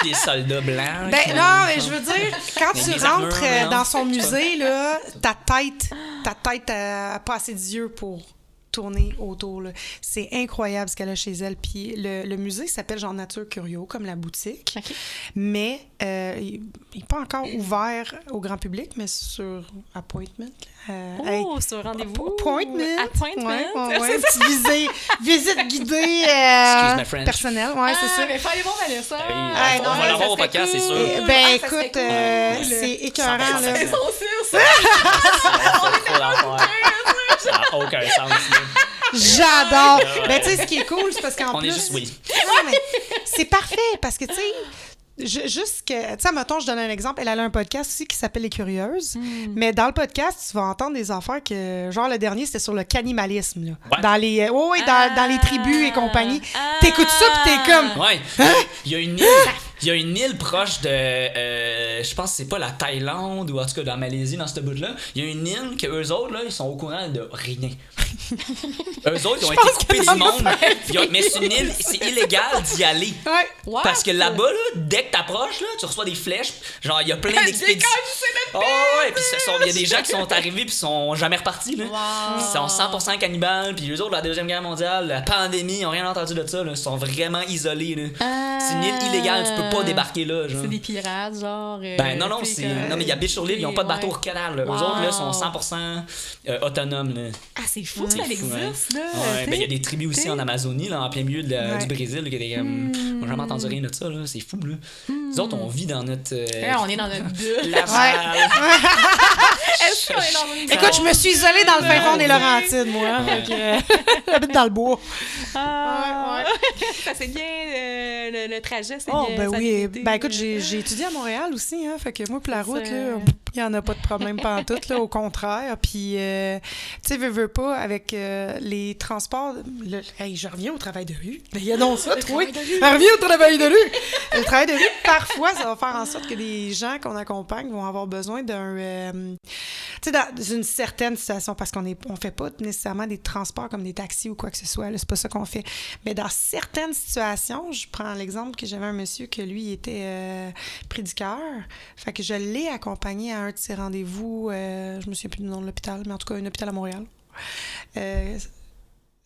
Ouais. des soldats blancs? Ben qui- non, mais je veux dire, quand Mais tu des armures, rentres non? dans son musée, là, ta tête a pas assez d'yeux pour tourner autour. Là. C'est incroyable ce qu'elle a chez elle. Puis le musée s'appelle genre Nature Curio, comme la boutique. OK. Mais il n'est pas encore ouvert au grand public, mais sur appointment. Hey, Oh, sur rendez-vous. Appointment. Appointment. Ouais, une petite visite guidée Excuse my French. personnelle. Ouais, c'est ça. Mais fallait bon, Vanessa. Ah oui, Ah, on non, va ça l'avoir au serait podcast, c'est cool. sûr. Ben Ah, ça serait écoute, cool. c'est écœurant, là. C'est son cire, ça. Trop d'affaires. Ça n'a aucun sens. là. J'adore! Ben, tu sais, ce qui est cool, c'est parce qu'en On plus... est juste oui. Non, mais c'est parfait, parce que, tu sais, juste que... Tu sais, mettons, je donne un exemple. Elle a un podcast aussi qui s'appelle Les Curieuses. Mais dans le podcast, tu vas entendre des affaires que... Genre, le dernier, c'était sur le cannibalisme, là. Ouais. Dans les... dans les tribus et compagnie. Ah. T'écoutes ça, puis t'es comme... Ouais. Il y a une île. Il y a une île proche de. Je pense que c'est pas la Thaïlande ou en tout cas dans la Malaisie, dans ce bout-là. Il y a une île que eux autres, là, ils sont au courant de rien. Eux autres, ils ont été coupés du monde. Mais c'est une île, c'est illégal d'y aller. Ouais. What? Parce que là-bas, là, dès que t'approches, là, tu reçois des flèches. Genre, il y a plein d'expéditions. Oh, ouais, puis il y a des gens qui sont arrivés puis sont jamais repartis. Là. Wow. Ils sont 100% cannibales. Puis eux autres, la Deuxième Guerre mondiale, la pandémie, ils ont rien entendu de ça. Là. Ils sont vraiment isolés. Là. C'est une île illégale, tu peux pas débarquer là. Genre. C'est des pirates, genre. Ben non, tu sais, c'est. comme- Non, mais ils habitent sur l'île, ils ont pas de bateau Ouais. au canal. Là. Eux Wow. autres, là, sont 100% autonomes. Là. Ah, c'est fou, C'est ça fou, existe, là. Ouais, ben il y a des tribus aussi en Amazonie, là, en plein milieu Ouais. du Brésil, là, qui étaient comme. On n'a jamais entendu rien de ça, là. C'est fou, là. Nous autres, on vit dans notre. Ouais, on est dans notre bulle. Laval. Est-ce qu'on est dans une Écoute, je me suis isolée dans le fin fond des Ouais. Laurentides, moi. Ouais. Fait que, j'habite dans le bois. Ah, ça c'est bien, le trajet, c'est Oh, bien. ben ça a oui. bien été, Ben écoute, là. j'ai étudié à Montréal aussi, hein. Fait que moi, pour la C'est route, ça. là, il n'y en a pas de problème pantoute, là, au contraire. Puis, tu sais, veux pas, avec les transports... Hey, je reviens au travail de rue. Ben, il y a donc ça, toi. Je reviens au travail de rue. Le travail de rue, parfois, ça va faire en sorte que les gens qu'on accompagne vont avoir besoin d'un... tu sais, dans une certaine situation, parce qu'on fait pas nécessairement des transports comme des taxis ou quoi que ce soit, là, c'est pas ça qu'on fait. Mais dans certaines situations, je prends l'exemple que j'avais un monsieur que lui il était pris du cœur. Fait que je l'ai accompagné à un de ses rendez-vous, je me souviens plus du nom de l'hôpital, mais en tout cas, un hôpital à Montréal.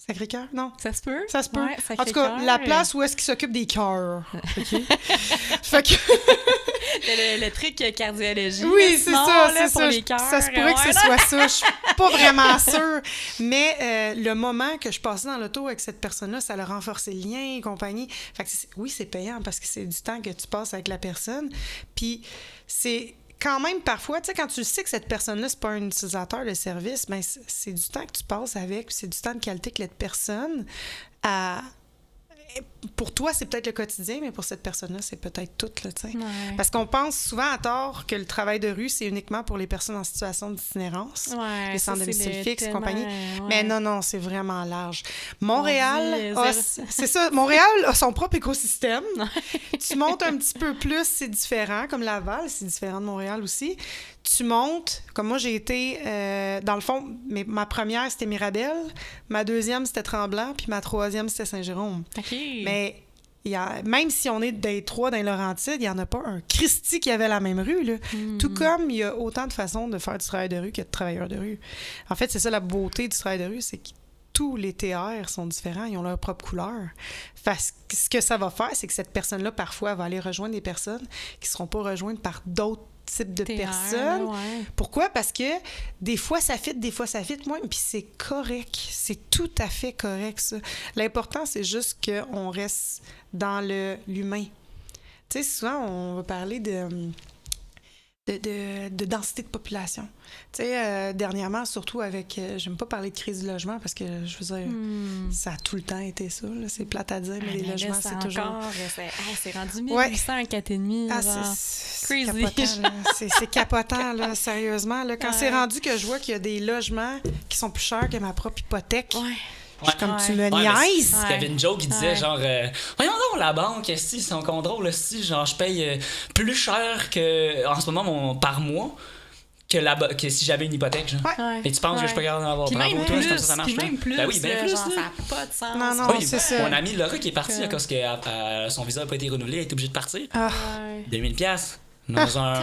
Sacré-Cœur? Non. Ça se peut? Ça se peut. Ouais, En tout cas, la place où est-ce qu'il s'occupe des cœurs. OK? Fait que... le truc cardiologie. Oui, c'est sinon, ça, là, c'est pour ça. les cœurs. Ça se pourrait que ce soit ça. Je suis pas vraiment sûre. Mais le moment que je passais dans l'auto avec cette personne-là, ça a renforcé le lien et compagnie. Fait que oui, c'est payant parce que c'est du temps que tu passes avec la personne. Puis c'est... Quand même, parfois, tu sais, quand tu sais que cette personne-là, c'est pas un utilisateur de service, bien, c'est du temps que tu passes avec, puis c'est du temps de qualité que la personne a... Pour toi, c'est peut-être le quotidien, mais pour cette personne-là, c'est peut-être tout, là, tu sais. Ouais. Parce qu'on pense souvent à tort que le travail de rue, c'est uniquement pour les personnes en situation d'itinérance, Ouais, les ça, centres de c'est domicile fixe et compagnie. ouais. Mais non, c'est vraiment large. Montréal, On dit, c'est ça, Montréal a son propre écosystème. Tu montes un petit peu plus, c'est différent, comme Laval, c'est différent de Montréal aussi. Tu montes, comme moi, j'ai été, dans le fond, ma première, c'était Mirabel, ma deuxième, c'était Tremblant, puis ma troisième, c'était Saint-Jérôme. OK. Mais même si on est des trois dans les Laurentides, il n'y en a pas un Christy qui avait la même rue. Là. Tout comme il y a autant de façons de faire du travail de rue qu'il y a de travailleurs de rue. En fait, c'est ça la beauté du travail de rue, c'est que tous les TR sont différents, ils ont leur propre couleur. Parce que ce que ça va faire, c'est que cette personne-là, parfois, va aller rejoindre des personnes qui ne seront pas rejointes par d'autres types de personnes. Ouais. Pourquoi? Parce que des fois, ça fit, des fois, ça fit moins, puis c'est correct. C'est tout à fait correct, ça. L'important, c'est juste qu'on reste dans l'humain. Tu sais, souvent, on va parler de densité de population. Tu sais, dernièrement, surtout avec... j'aime pas parler de crise du logement parce que, je veux dire, ça a tout le temps été ça. Là. C'est plate à dire, mais les logements, c'est toujours... C'est rendu 1800 à 4,5. Ah, c'est crazy. capotant, là. C'est capotant, là, sérieusement. Là. Quand c'est rendu que je vois qu'il y a des logements qui sont plus chers que ma propre hypothèque... Ouais. Je suis comme, tu me Ouais, niaises! Il y avait une joke qui disait genre voyons donc la banque, si son contrôle, si genre je paye plus cher que en ce moment par mois que si j'avais une hypothèque, genre. Ouais. Et tu penses que je peux garder d'en avoir Puis bravo même toi, plus, c'est comme ça marche. puis même plus, Ben oui, ben là, plus. genre, là. ça n'a pas de sens. Non, non, Oui, c'est ça. mon ami Laura qui est parti parce que son visa n'a pas été renouvelé, elle est obligée de partir. Ah, Ouais. 2000 pièces dans un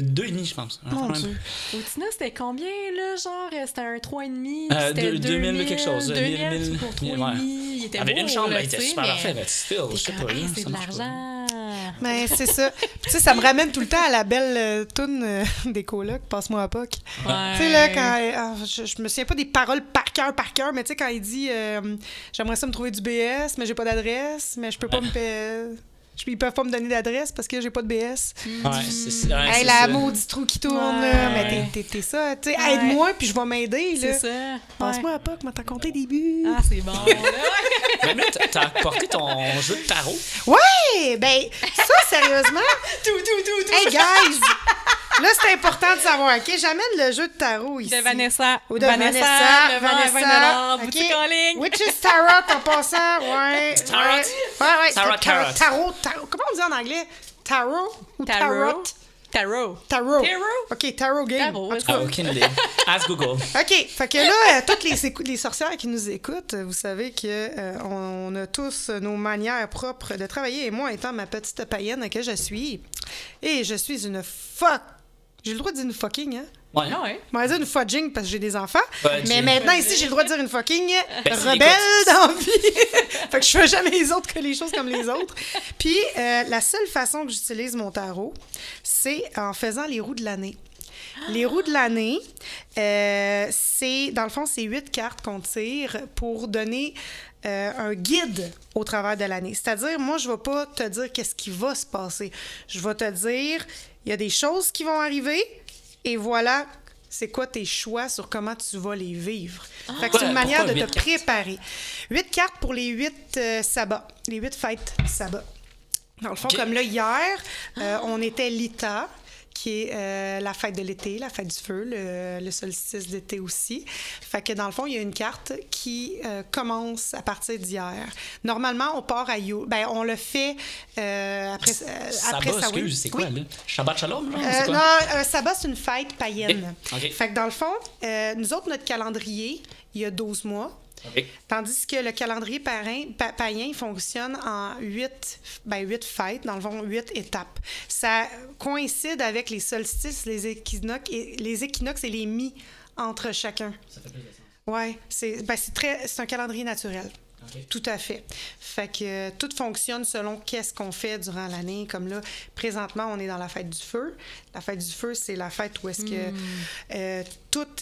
2,5 je pense. mon Dieu. Au Tina, c'était combien, là? Genre, c'était un 3,5? Deux- 2000 quelque chose. 2000 pour 3,5. Ouais. Il était Avec beau, une chambre, là, il était tu sais, super mais parfait, mais still, je sais t'es pas. comme, là, hey, c'est ça de marche pas. l'argent. Mais c'est ça. Puis, tu sais, ça me ramène tout le temps à la belle toune des colocs, Passe-moi à POC. Ouais. Tu sais, là, quand... je me souviens pas des paroles par cœur, mais tu sais, quand il dit j'aimerais ça me trouver du BS, mais j'ai pas d'adresse, mais je peux pas me payer... Ils peuvent pas me donner d'adresse parce que j'ai pas de BS. Ouais, c'est ça. Hey, la maudite trou qui tourne, là. Ouais. Mais t'es ça. Tu sais, Ouais. aide-moi, puis je vais m'aider, C'est là. ça. Passe-moi à POC, m'a t'as compté des buts. Ah, c'est bon. là. Même là, t'as apporté ton jeu de tarot. Ouais! Ben, ça, sérieusement... Tout. Hey, guys! Là, c'est important de savoir, OK? J'amène le jeu de tarot ici. De Vanessa. Ou de Vanessa. Le vent à $20, boutique en ligne. Witch's Tarot en passant. Ouais. Tarot? Ouais, Tarot, tarot. Comment on dit en anglais? Tarot ou tarot? Tarot. Tarot. Tarot? OK, tarot game. Tarot, En tout cas, Ah, aucune idée. Ask Google. OK, fait que là, toutes les sorcières qui nous écoutent, vous savez que on a tous nos manières propres de travailler. Et moi, étant ma petite païenne que je suis, et je suis une fuck... J'ai le droit de dire une fucking, hein? Ouais. Ah ouais. On va dire une fudging parce que j'ai des enfants. Fudging. Mais maintenant, ici, j'ai le droit de dire une fucking Ben, si, rebelle écoute. dans la vie. Fait que je fais jamais les autres que les choses comme les autres. Puis, la seule façon que j'utilise mon tarot, c'est en faisant les roues de l'année. Les roues de l'année, c'est, dans le fond, c'est 8 cartes qu'on tire pour donner un guide au travers de l'année. C'est-à-dire, moi, je ne vais pas te dire qu'est-ce qui va se passer. Je vais te dire, il y a des choses qui vont arriver et voilà, c'est quoi tes choix sur comment tu vas les vivre. Fait que c'est une manière de Pourquoi te 8 cartes? préparer. 8 cartes pour les 8 sabbats, les 8 fêtes sabbats. Dans le fond, OK. comme là, hier, on était l'Ita, qui est la fête de l'été, la fête du feu, le solstice d'été aussi. Fait que dans le fond, il y a une carte qui commence à partir d'hier. Normalement, on part à You. Ben, on le fait après Sabbat, Samhain. excuse, c'est quoi, Oui. là? Shabbat Shalom, genre? C'est quoi? Non, Sabbat, c'est une fête païenne. OK. Fait que dans le fond, nous autres, notre calendrier, il y a 12 mois. OK. Tandis que le calendrier païen fonctionne en 8 fêtes, dans le fond, 8 étapes. Ça coïncide avec les solstices, les équinoxes et les mi entre chacun. Ça fait plus de sens. Oui, c'est un calendrier naturel. Okay. Tout à fait. Fait que tout fonctionne selon qu'est-ce qu'on fait durant l'année. Comme là, présentement, on est dans la fête du feu. La fête du feu, c'est la fête où est-ce que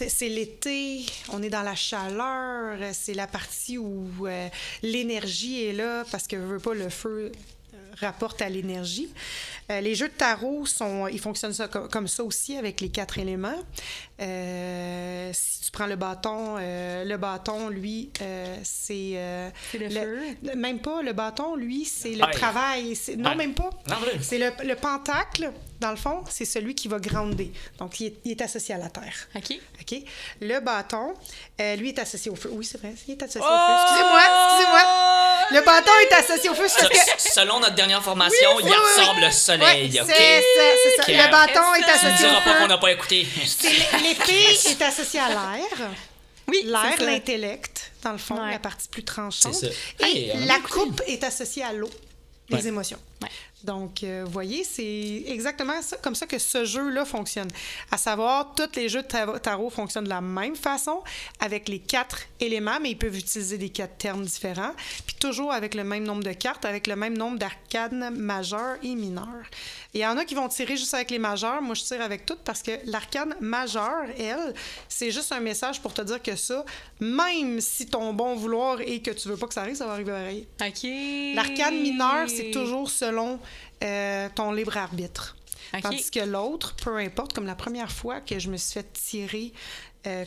c'est l'été, on est dans la chaleur, c'est la partie où l'énergie est là parce que veut pas le feu rapporte à l'énergie. Les jeux de tarot ils fonctionnent comme ça aussi avec les 4 éléments. Si tu prends le bâton, lui, c'est le feu. Même pas, le bâton, lui, c'est le travail. Non, même pas. Non, c'est le pentacle, dans le fond, c'est celui qui va grounder. Donc, il est associé à la terre. OK. Le bâton, lui, est associé au feu. Oui, c'est vrai, il est associé au feu. Excusez-moi. Le bâton est associé au feu. Selon notre dernière formation, il ressemble au soleil. Oui, OK? c'est ça. Le bâton est Tu associé ne au diras feu. pas qu'on n'a pas écouté. L'épée est associée à l'air. Oui, l'air, c'est ça. l'intellect, dans le fond, la partie plus tranchante. C'est ça. Et la coupe est associée à l'eau, les émotions. Ouais. Donc, vous voyez, c'est exactement ça, comme ça que ce jeu-là fonctionne. À savoir, tous les jeux de tarot fonctionnent de la même façon, avec les 4 éléments, mais ils peuvent utiliser des 4 termes différents, puis toujours avec le même nombre de cartes, avec le même nombre d'arcanes majeures et mineures. Et il y en a qui vont tirer juste avec les majeures. Moi, je tire avec toutes parce que l'arcane majeure, elle, c'est juste un message pour te dire que ça, même si ton bon vouloir est que tu veux pas que ça arrive, ça va arriver pareil. OK. L'arcane mineure, c'est toujours selon ton libre arbitre. OK. Tandis que l'autre, peu importe, comme la première fois que je me suis fait tirer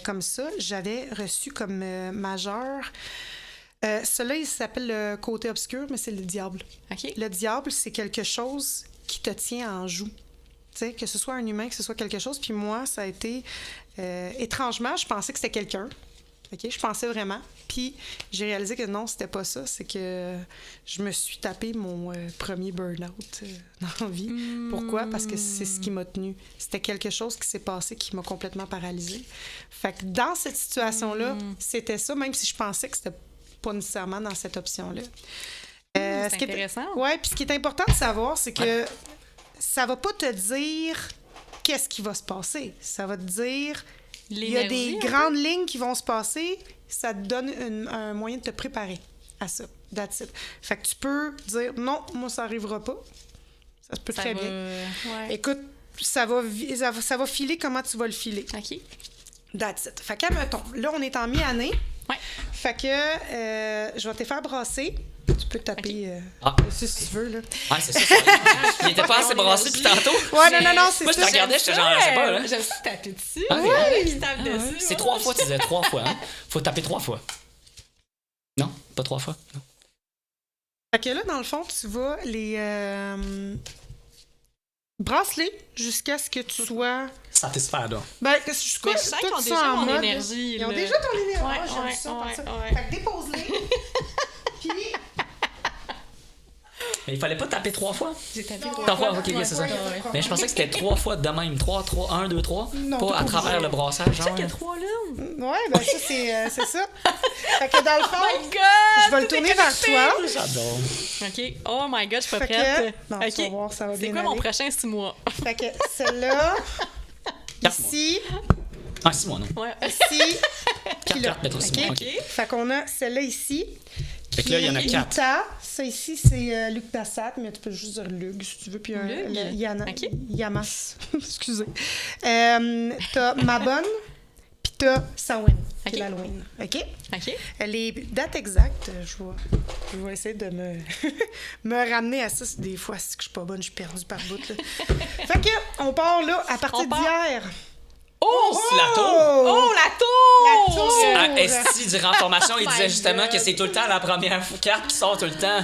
comme ça, j'avais reçu comme majeur. Celui-là, il s'appelle le côté obscur, mais c'est le diable. OK. Le diable, c'est quelque chose qui te tient en joue. Tu sais, que ce soit un humain, que ce soit quelque chose. Puis moi, ça a été... étrangement, je pensais que c'était quelqu'un. OK? Je pensais vraiment. Puis j'ai réalisé que non, c'était pas ça. C'est que je me suis tapé mon premier burn-out dans la vie. Pourquoi? Parce que c'est ce qui m'a tenue. C'était quelque chose qui s'est passé qui m'a complètement paralysée. Fait que dans cette situation-là, c'était ça, même si je pensais que c'était pas nécessairement dans cette option-là. C'est intéressant. Oui, puis ce qui est important de savoir, c'est que ça va pas te dire qu'est-ce qui va se passer. Ça va te dire... Il y a des grandes lignes qui vont se passer. Ça te donne un moyen de te préparer à ça. That's it. Fait que tu peux dire, non, moi, ça n'arrivera pas. Ça se peut très bien. Ouais. Écoute, ça va filer comment tu vas le filer. OK. That's it. Fait qu'admettons, là, on est en mi-année. Ouais. Fait que je vais te faire brasser. Tu peux taper si tu veux, là. Ah, c'est ça. Il était pas assez brassé depuis tantôt. Ouais, non, c'est ça. Moi, je te regardais, j'étais genre, je sais pas, là. Je me suis tapé dessus. Ah, Ouais, qui tape dessus. C'est 3 fois, tu disais 3 fois, hein? Faut taper 3 fois. Non? Pas 3 fois? Non. Fait que là, dans le fond, tu vas les brasse-les jusqu'à ce que tu sois... Satisfaire, là. Ben, jusqu'à Mais je sens qu'ils ont déjà mon énergie. Ils ont là. déjà ton énergie. Ouais, J'aime ouais, ça, ouais, ça. ouais. Fait que dépose-les. Puis... Mais il fallait pas taper 3 fois? J'ai tapé 3 fois, ok, c'est ça. Ouais. Mais je pensais que c'était 3 fois de même. 3, 1, 2, 3. Non, Pas t'es à pas travers obligé. le brassage, genre. Il y a 3 là. Ouais, ben ça, c'est ça. Fait que dans le fond, Oh my God! je vais le tourner vers toi. J'adore. OK. Oh my God, je suis pas Fait prête. que... Non, OK. tu vas voir, ça va C'est bien quoi mon aller. prochain 6 mois? Fait que celle-là, 4 mois. ici, Ah, 6 mois, non. Ouais. ici, 4, là. 4, mettons 6 mois. OK. OK. fait qu'on a celle-là ici. Fait que là, il y en a qui est 4. Lita. Ça ici, c'est Luc Tassat, mais tu peux juste dire Lug si tu veux. Puis Lug? OK. Yamas. Excusez. T'as Mabon, puis t'as Samhain, qui OK. est l'Halloween. OK? OK. Les dates exactes, je vais essayer de me ramener à ça. Des fois, si je suis pas bonne, je suis perdue par bout. Là. Fait que, on part là, à partir On part. d'hier. Oh, c'est la tour! Oh, la tour! La tour! Ah, Esti, durant la formation, il Oh disait my justement God. que c'est tout le temps la première carte qui sort tout le temps.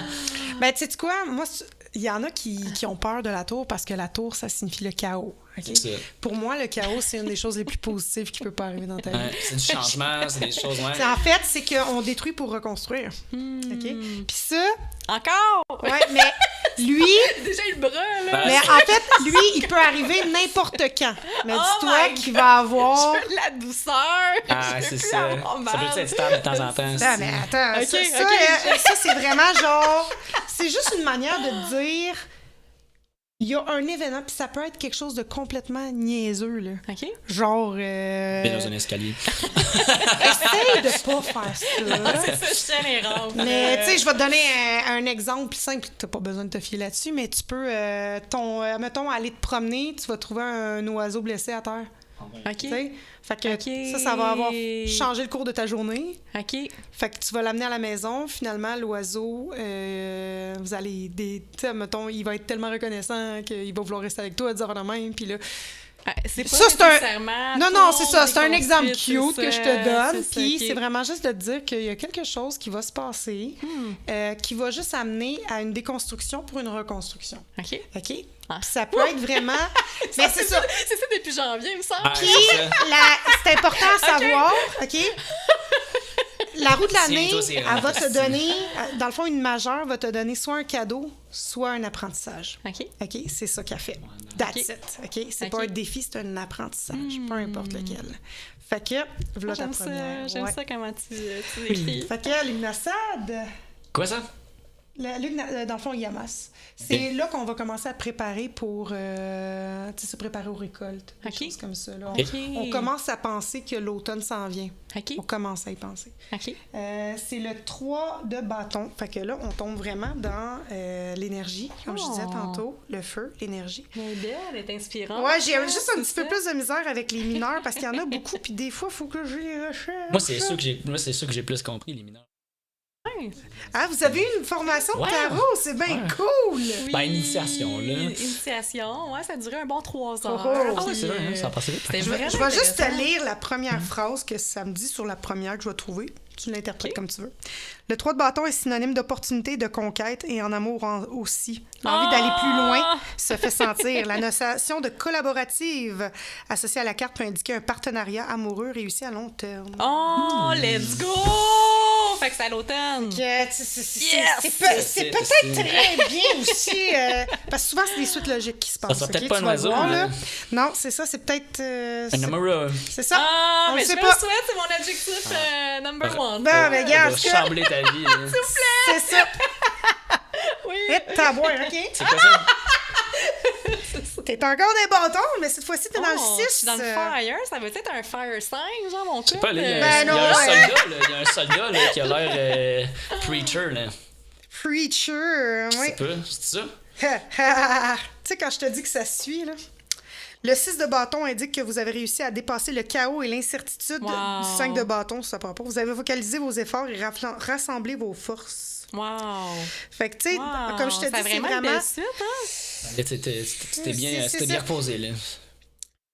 Ben, tu sais quoi? Moi, il y en a qui ont peur de la tour parce que la tour, ça signifie le chaos. OK? C'est ça. Pour moi, le chaos, c'est une des choses les plus positives qui peut pas arriver dans ta vie. Ouais, c'est du changement, c'est des choses, ouais. En fait, c'est qu'on détruit pour reconstruire. OK? Puis ça, Encore! ouais, mais lui, Déjà le bras, là. Ben, mais en fait, lui, il peut arriver n'importe quand. Mais Oh dis-toi my qu'il va avoir... Je veux de la douceur. Ah, Je c'est veux plus ça. avoir Ça mal. peut être stable de temps en temps. Ah, mais attends, Ok, ça, ok. ça, c'est vraiment genre... C'est juste une manière de dire... il y a un événement, puis ça peut être quelque chose de complètement niaiseux, là. OK. Genre... Dans un escalier. Essaye de pas faire ça. C'est ça, je tiens les rampes. Mais tu sais, je vais te donner un exemple simple. T'as pas besoin de te fier là-dessus, mais tu peux, mettons, aller te promener, tu vas trouver un oiseau blessé à terre. OK. Tu sais? Fait que OK. ça va avoir changé le cours de ta journée. OK. Fait que tu vas l'amener à la maison. Finalement, l'oiseau, vous allez... Tu sais, mettons, il va être tellement reconnaissant qu'il va vouloir rester avec toi, dire de même, puis là... C'est pas Ça, nécessairement... Non, c'est ça. C'est un conflits, exemple c'est cute que je te ça, donne. c'est Puis ça, c'est OK. vraiment juste de te dire qu'il y a quelque chose qui va se passer qui va juste amener à une déconstruction pour une reconstruction. OK. OK? Ah. Puis ça peut être vraiment... Mais c'est ça. C'est ça depuis janvier, il me semble. Ah, Puis c'est ça. c'est important à savoir, OK? La roue de l'année, Tiens-toi, c'est elle va te parti. donner... Dans le fond, une majeure va te donner soit un cadeau, soit un apprentissage. OK. OK? C'est ça qu'elle fait. That's OK. it. OK? C'est OK. pas un défi, c'est un apprentissage. Peu importe lequel. Fait que, voilà ta J'aime ça, première. j'aime Ouais. ça comment tu écris. Fait que l'Ugnasad, Quoi ça? dans le fond, Yamas, c'est là qu'on va commencer à préparer pour se préparer aux récoltes. Des OK. choses comme ça. Là. OK. On commence à penser que l'automne s'en vient. OK. On commence à y penser. OK. C'est le 3 de bâton. Fait que là, on tombe vraiment dans l'énergie, comme je disais Oh. tantôt. Le feu, l'énergie. Elle est belle, elle est inspirante. Ouais, j'ai juste un c'est petit peu ça. plus de misère avec les mineurs parce qu'il y en a beaucoup, puis des fois, il faut que je les recherche. Moi, c'est sûr que j'ai plus compris, les mineurs. Ah, vous avez eu une formation de Ouais. tarot, c'est bien Ouais. cool! Oui, Ben, initiation, là. Initiation, ouais, ça a duré un bon 3 heures. Oh, Ah ouais, c'est vrai, hein, ça a passé vite. C'était Je vraiment vais juste te intéressant. lire la première phrase que ça me dit sur la première que je vais trouver. Tu l'interprètes comme tu veux. Le 3 de bâton est synonyme d'opportunité, de conquête et en amour aussi. L'envie d'aller plus loin se fait sentir. La notion de collaborative associée à la carte peut indiquer un partenariat amoureux réussi à long terme. Oh, let's go! Fait que c'est à l'automne. C'est peut-être très bien aussi, parce que souvent, c'est des suites logiques qui se passent. sera peut-être ok? pas Tu un vas oiseau, voir, là. Non, c'est ça, c'est peut-être... Un amoureux. c'est ça. Ah, on mais le je sait me pas. le souhaite, c'est mon objectif number one. Bon, mais Ça regarde, va chambler ta vie. Hein. c'est ça. Oui. Et ta boîte, OK? C'est quoi ça? T'es encore des bâtons, mais cette fois-ci, t'es dans le Oh, je 6. suis dans le fire, ça veut être un fire sign, genre mon Je sais couple. pas, là, il y a, Ben il y a non, un ouais. soldat, là. Il y a un soldat, là, qui a l'air preacher, là. Preacher, oui. C'est pas, c'est ça? Tu sais, quand je te dis que ça suit, là. Le 6 de bâton indique que vous avez réussi à dépasser le chaos et l'incertitude Wow. du 5 de bâton, ça part pas. Vous avez vocalisé vos efforts et rassemblé vos forces. Wow. Fait que, tu sais, Wow. comme je te dis, Ça a c'est vraiment une vraiment... belle suite, hein? Là, C'était bien, C'est c'était ça. bien reposé, là.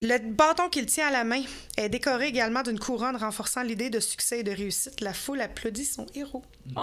Le bâton qu'il tient à la main est décoré également d'une couronne renforçant l'idée de succès et de réussite. La foule applaudit son héros. Oh!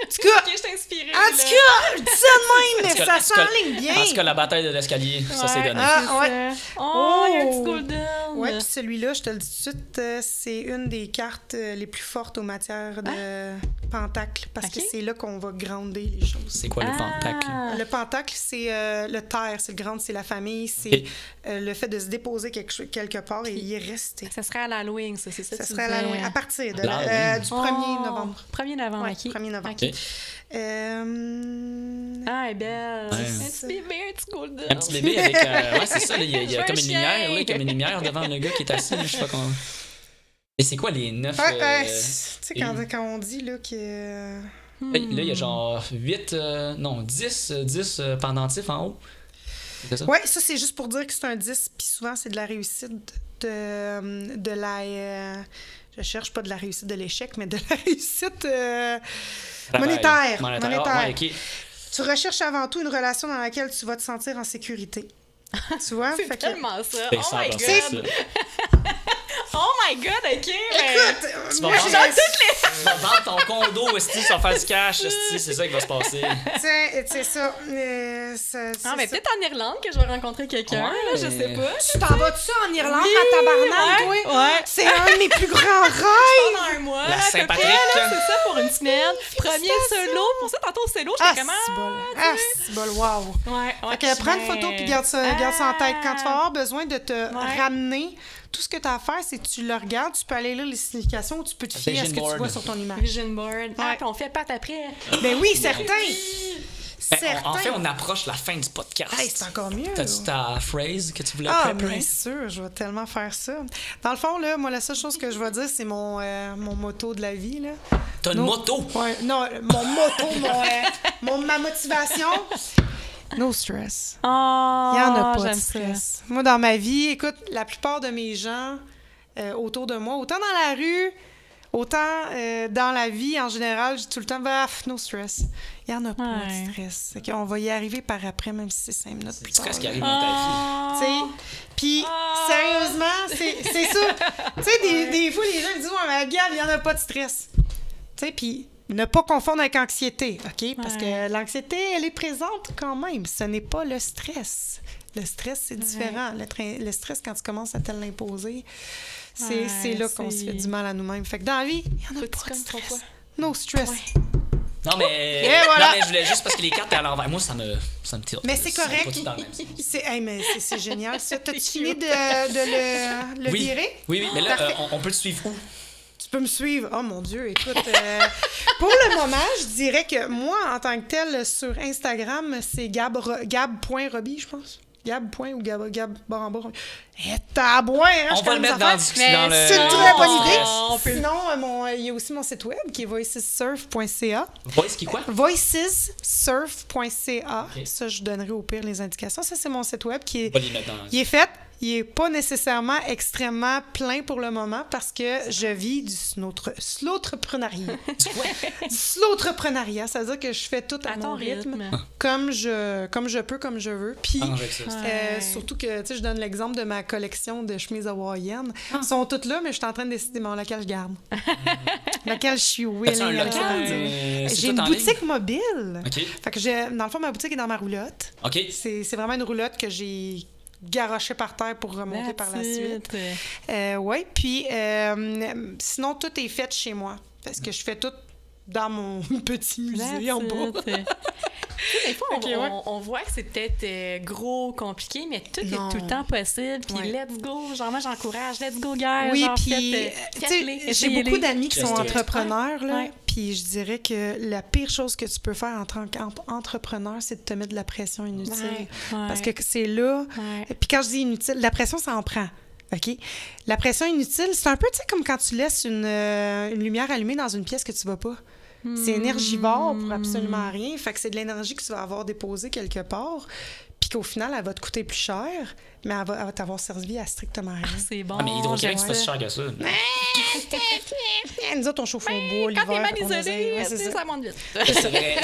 En tout cas, Ok, je t'ai inspirée. en tout cas, je dis ça de même, mais ça En tout cas, s'enligne bien. En tout cas, la bataille de l'escalier, ça s'est donné. Ah, ouais. Oh, il y a un Oh. petit golden. Ouais, puis celui-là, je te le dis tout de suite, c'est une des cartes les plus fortes aux matières de pentacle, parce Ok. que c'est là qu'on va grounder les choses. C'est quoi le pentacle? Ah. Le pentacle, c'est le terre, c'est le grand, c'est la famille, c'est Ok. le fait de se déposer quelque part et y rester. Ça serait à l'Halloween, ça, c'est ça? Ça tu serait à disais? l'Halloween, à partir de L'Halloween. du 1er novembre. 1er novembre, Ouais, OK. 1er novembre. OK. Ok. Ah, elle est belle. Ouais. Un petit bébé, un petit golden. Un petit bébé avec. Ouais, c'est ça, là, il y Je a veux comme un une chien. lumière, là, comme une lumière devant le gars qui est assis, là, je sais pas comment. Et c'est quoi les 9? Ouais, tu sais, et- quand on dit là, que... Là, il y a genre 8, non, 10 pendentifs en haut. C'est ça? Oui, ça, c'est juste pour dire que c'est un 10, puis souvent, c'est de la réussite de la... je cherche pas de la réussite de l'échec, mais de la réussite Travail. monétaire. Ah, ouais, ok. Tu recherches avant tout une relation dans laquelle tu vas te sentir en sécurité. Tu vois? C'est Fait que- tellement ça. C'est Oh ça, my dans God. ça. Oh my God, OK. mais- Écoute, Tu vas moi, vendre- j'ai- tu vas vendre ton condo, esti, tu vas faire du cash, esti, c'est ça qui va se passer. c'est ça. Ah, mais peut-être en Irlande que je vais rencontrer quelqu'un, Ouais. là, je sais pas. Tu t'en vas-tu en Irlande, Oui, à tabarnak, ouais, toi? ouais. C'est un de mes plus grands rêves! Pendant un mois, La à peu Saint-Patrick. près, là, c'est ça, pour une semaine. Premier solo. Pour ça, tantôt, solo, Ah, j'étais comme... c'est bol. Ah, c'est bol, wow. Ouais, ouais. Fait que prends une photo puis garde ça en tête. Quand tu vas avoir besoin de te Ouais. ramener, tout ce que tu as à faire, c'est que tu le regardes, tu peux aller lire les significations ou tu peux te fier à ce que Vision tu vois board. sur ton image. Vision board. Ah, Ouais. puis on fait pâte après. Ben oui, certain! certain. En fait, on approche la fin du podcast. Hey, c'est encore mieux. T'as-tu ta phrase que tu voulais Ah, préparer? bien sûr, je vais tellement faire ça. Dans le fond, là, moi, la seule chose que je vais dire, c'est mon motto de la vie. Là. T'as une moto? Ouais, non, mon motto, ma motivation. No stress. Oh, Il n'y en a pas de j'aime stress. Moi, dans ma vie, écoute, la plupart de mes gens autour de moi, autant dans la rue, autant dans la vie en général, je dis tout le temps, no stress. Il n'y en a pas de stress. C'est qu'on va y arriver par après, même si c'est 5 minutes plus tard. C'est le stress qui arrive dans ta vie. Tu sais, puis sérieusement, c'est ça. Tu sais, des fois, les gens me disent, ouais, mais Gab, il n'y en a pas de stress. Tu sais, puis ne pas confondre avec anxiété, OK? Parce que l'anxiété, elle est présente quand même. Ce n'est pas le stress. Le stress, c'est différent. Le stress, quand tu commences à te l'imposer, c'est là qu'on se fait du mal à nous-mêmes. Fait que dans la vie, il n'y en a pas de stress. No stress. Non, mais... voilà. Non, mais je voulais juste parce que les cartes à l'envers. Moi, ça me tire. Mais c'est correct. Pas tout dans le même sens. C'est génial, ça. T'as-tu fini de le virer? Oui. Mais là, on peut le suivre où? Tu peux me suivre. Oh mon Dieu, écoute. Pour le moment, je dirais que moi, en tant que tel, sur Instagram, c'est gab.roby, je pense. Gab. ou Gab baramba. Tabouin, hein, on va le mettre dans le... C'est une très bonne idée. Sinon, il y a aussi mon site web qui est voicessurf.ca. Voice qui quoi? Voicessurf.ca. Okay. Ça, je donnerai au pire les indications. Ça, c'est mon site web qui est, il est fait. Il n'est pas nécessairement extrêmement plein pour le moment parce que je vis du slowtreprenariat. Du slowtreprenariat, ça veut dire que je fais tout à mon rythme. Comme je peux, comme je veux. Puis, surtout que, tu sais, je donne l'exemple de ma collection de chemises hawaïennes. Elles sont toutes là, mais je suis en train de décider laquelle je garde. Laquelle je suis willing à garder. J'ai une boutique mobile. Okay. Fait que dans le fond, ma boutique est dans ma roulotte. Okay. C'est vraiment une roulotte que j'ai garoché par terre pour remonter par la suite. Oui, puis sinon, tout est fait chez moi. Parce que je fais tout dans mon petit musée en bas. Des fois, on voit que c'est peut-être gros, compliqué, mais tout est tout le temps possible. Puis let's go. Genre, moi, j'encourage. Let's go, guys. Oui, genre, puis j'ai beaucoup d'amis qui sont entrepreneurs, là. Puis je dirais que la pire chose que tu peux faire en tant qu'entrepreneur, c'est de te mettre de la pression inutile. Parce que c'est là... Puis quand je dis inutile, la pression, ça en prend. OK? La pression inutile, c'est un peu, tu sais, comme quand tu laisses une lumière allumée dans une pièce que tu vas pas. C'est énergivore pour absolument rien. Fait que c'est de l'énergie que tu vas avoir déposée quelque part. Puis qu'au final, elle va te coûter plus cher, mais elle va t'avoir servi à strictement rien. C'est bon. Ah, mais Hydro-Québec, c'est pas si cher que ça. Nous autres, on chauffe au bois l'hiver. Quand t'es mal isolé, ça monte vite.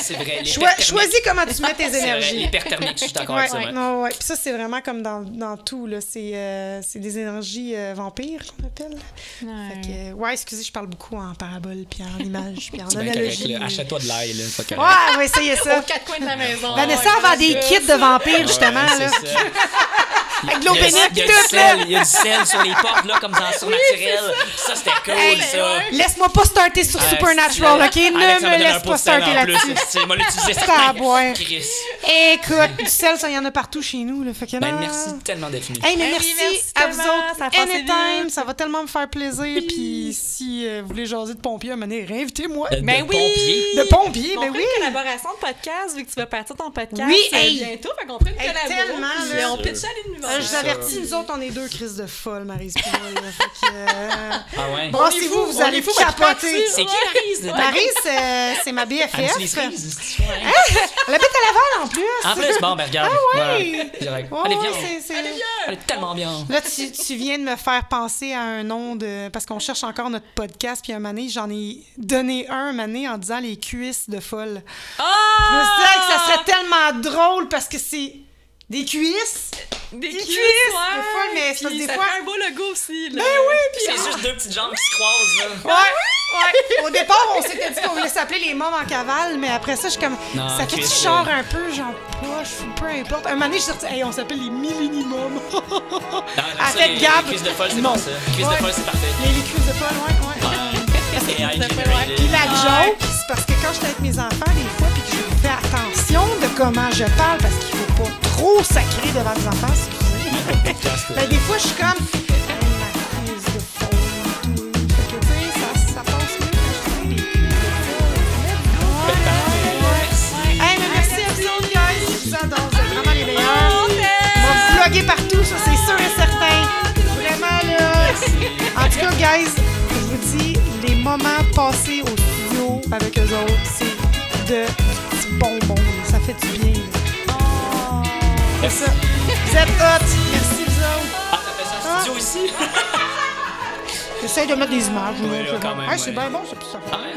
C'est vrai. Choisis comment tu mets tes énergies. L'hyperthermique, je suis d'accord avec ça. Ouais. Puis ça, c'est vraiment comme dans tout. Là. C'est des énergies vampires qu'on appelle. Fait que, excusez, je parle beaucoup en parabole, puis en image, puis en analogie. Achète-toi de l'ail. On va essayer ça. Aux quatre coins de la maison. Vanessa va des kits de vampires, justement. Là. Avec de l'eau bénite, tout, là. Il y a du sel sur les portes, là, comme dans Surnaturel. Ça, c'était cool, ça. Laisse-moi pas starter sur Supernatural, OK? Ne me laisse pas starter là-dessus. C'est moi l'utiliser ça. Ça à boire. Chris. Écoute, du sel, ça, il y en a partout chez nous, là. Fait que merci tellement d'être venu. Hey, mais merci à vous autres. Anytime, ça va tellement me faire plaisir. Puis si vous voulez jaser de pompiers, réinvitez-moi. Ben oui! De pompiers, ben oui! Une collaboration de podcast, vu que tu vas partir ton podcast bientôt. Fait qu'on fait une collaboration. Tellement, on pitch à l'univers. Je vous avertis, nous autres, on est deux crises de folle, Maryse et moi. Ah ouais? Brassez-vous, vous allez vous capoter. C'est qui Maryse? Maryse, c'est ma BFF. Elle habite à Laval, en plus. En plus, bon, ben regarde. Ah ouais! Allez, viens. Elle est tellement bien. Là, tu viens de me faire penser à un nom de... Parce qu'on cherche encore notre podcast, puis un moment donné, j'en ai donné un moment donné en disant les cuisses de folle. Je me suis dit que ça serait tellement drôle parce que c'est... Des cuisses! Des cuisses! De folle, mais c'est des ça fois... fait un beau logo aussi, là. Ben oui! Puis c'est juste deux petites jambes qui se croisent, là. Ouais. Au départ, on s'était dit qu'on voulait s'appeler les mômes en cavale, mais après ça, je suis comme... Non, ça fait du genre un peu, genre poche ou peu importe. Un moment donné, je suis sortie... on s'appelle les Millennium. Avec Gab. Les cuisses de folle, c'est pas ça. Les cuisses de folle, c'est parfait. Les cuisses de folle, ouais. Puis la joke, c'est parce que quand j'étais avec mes enfants, des fois, puis que je fais attention de comment je parle, parce qu'il faut pas trop sacrer devant les enfants, excusez. Ben, des fois, je suis comme... ma cuisse de folle, tout. Fait que, tu sais, ça passe mieux quand je fais des cuisses de folle. Mais merci à vous autres. ça, c'est sûr et certain. Vraiment, là. En tout cas, guys, je vous dis, les moments passés au studio avec eux autres, c'est de petits bonbons. Ça fait du bien. C'est ça. Vous êtes hot. Merci, vous autres. Ah, t'as fait ça en studio ici? J'essaie de mettre des images. Oui, là, quand même, C'est ouais. bien bon, c'est plus ça. Ah, ouais.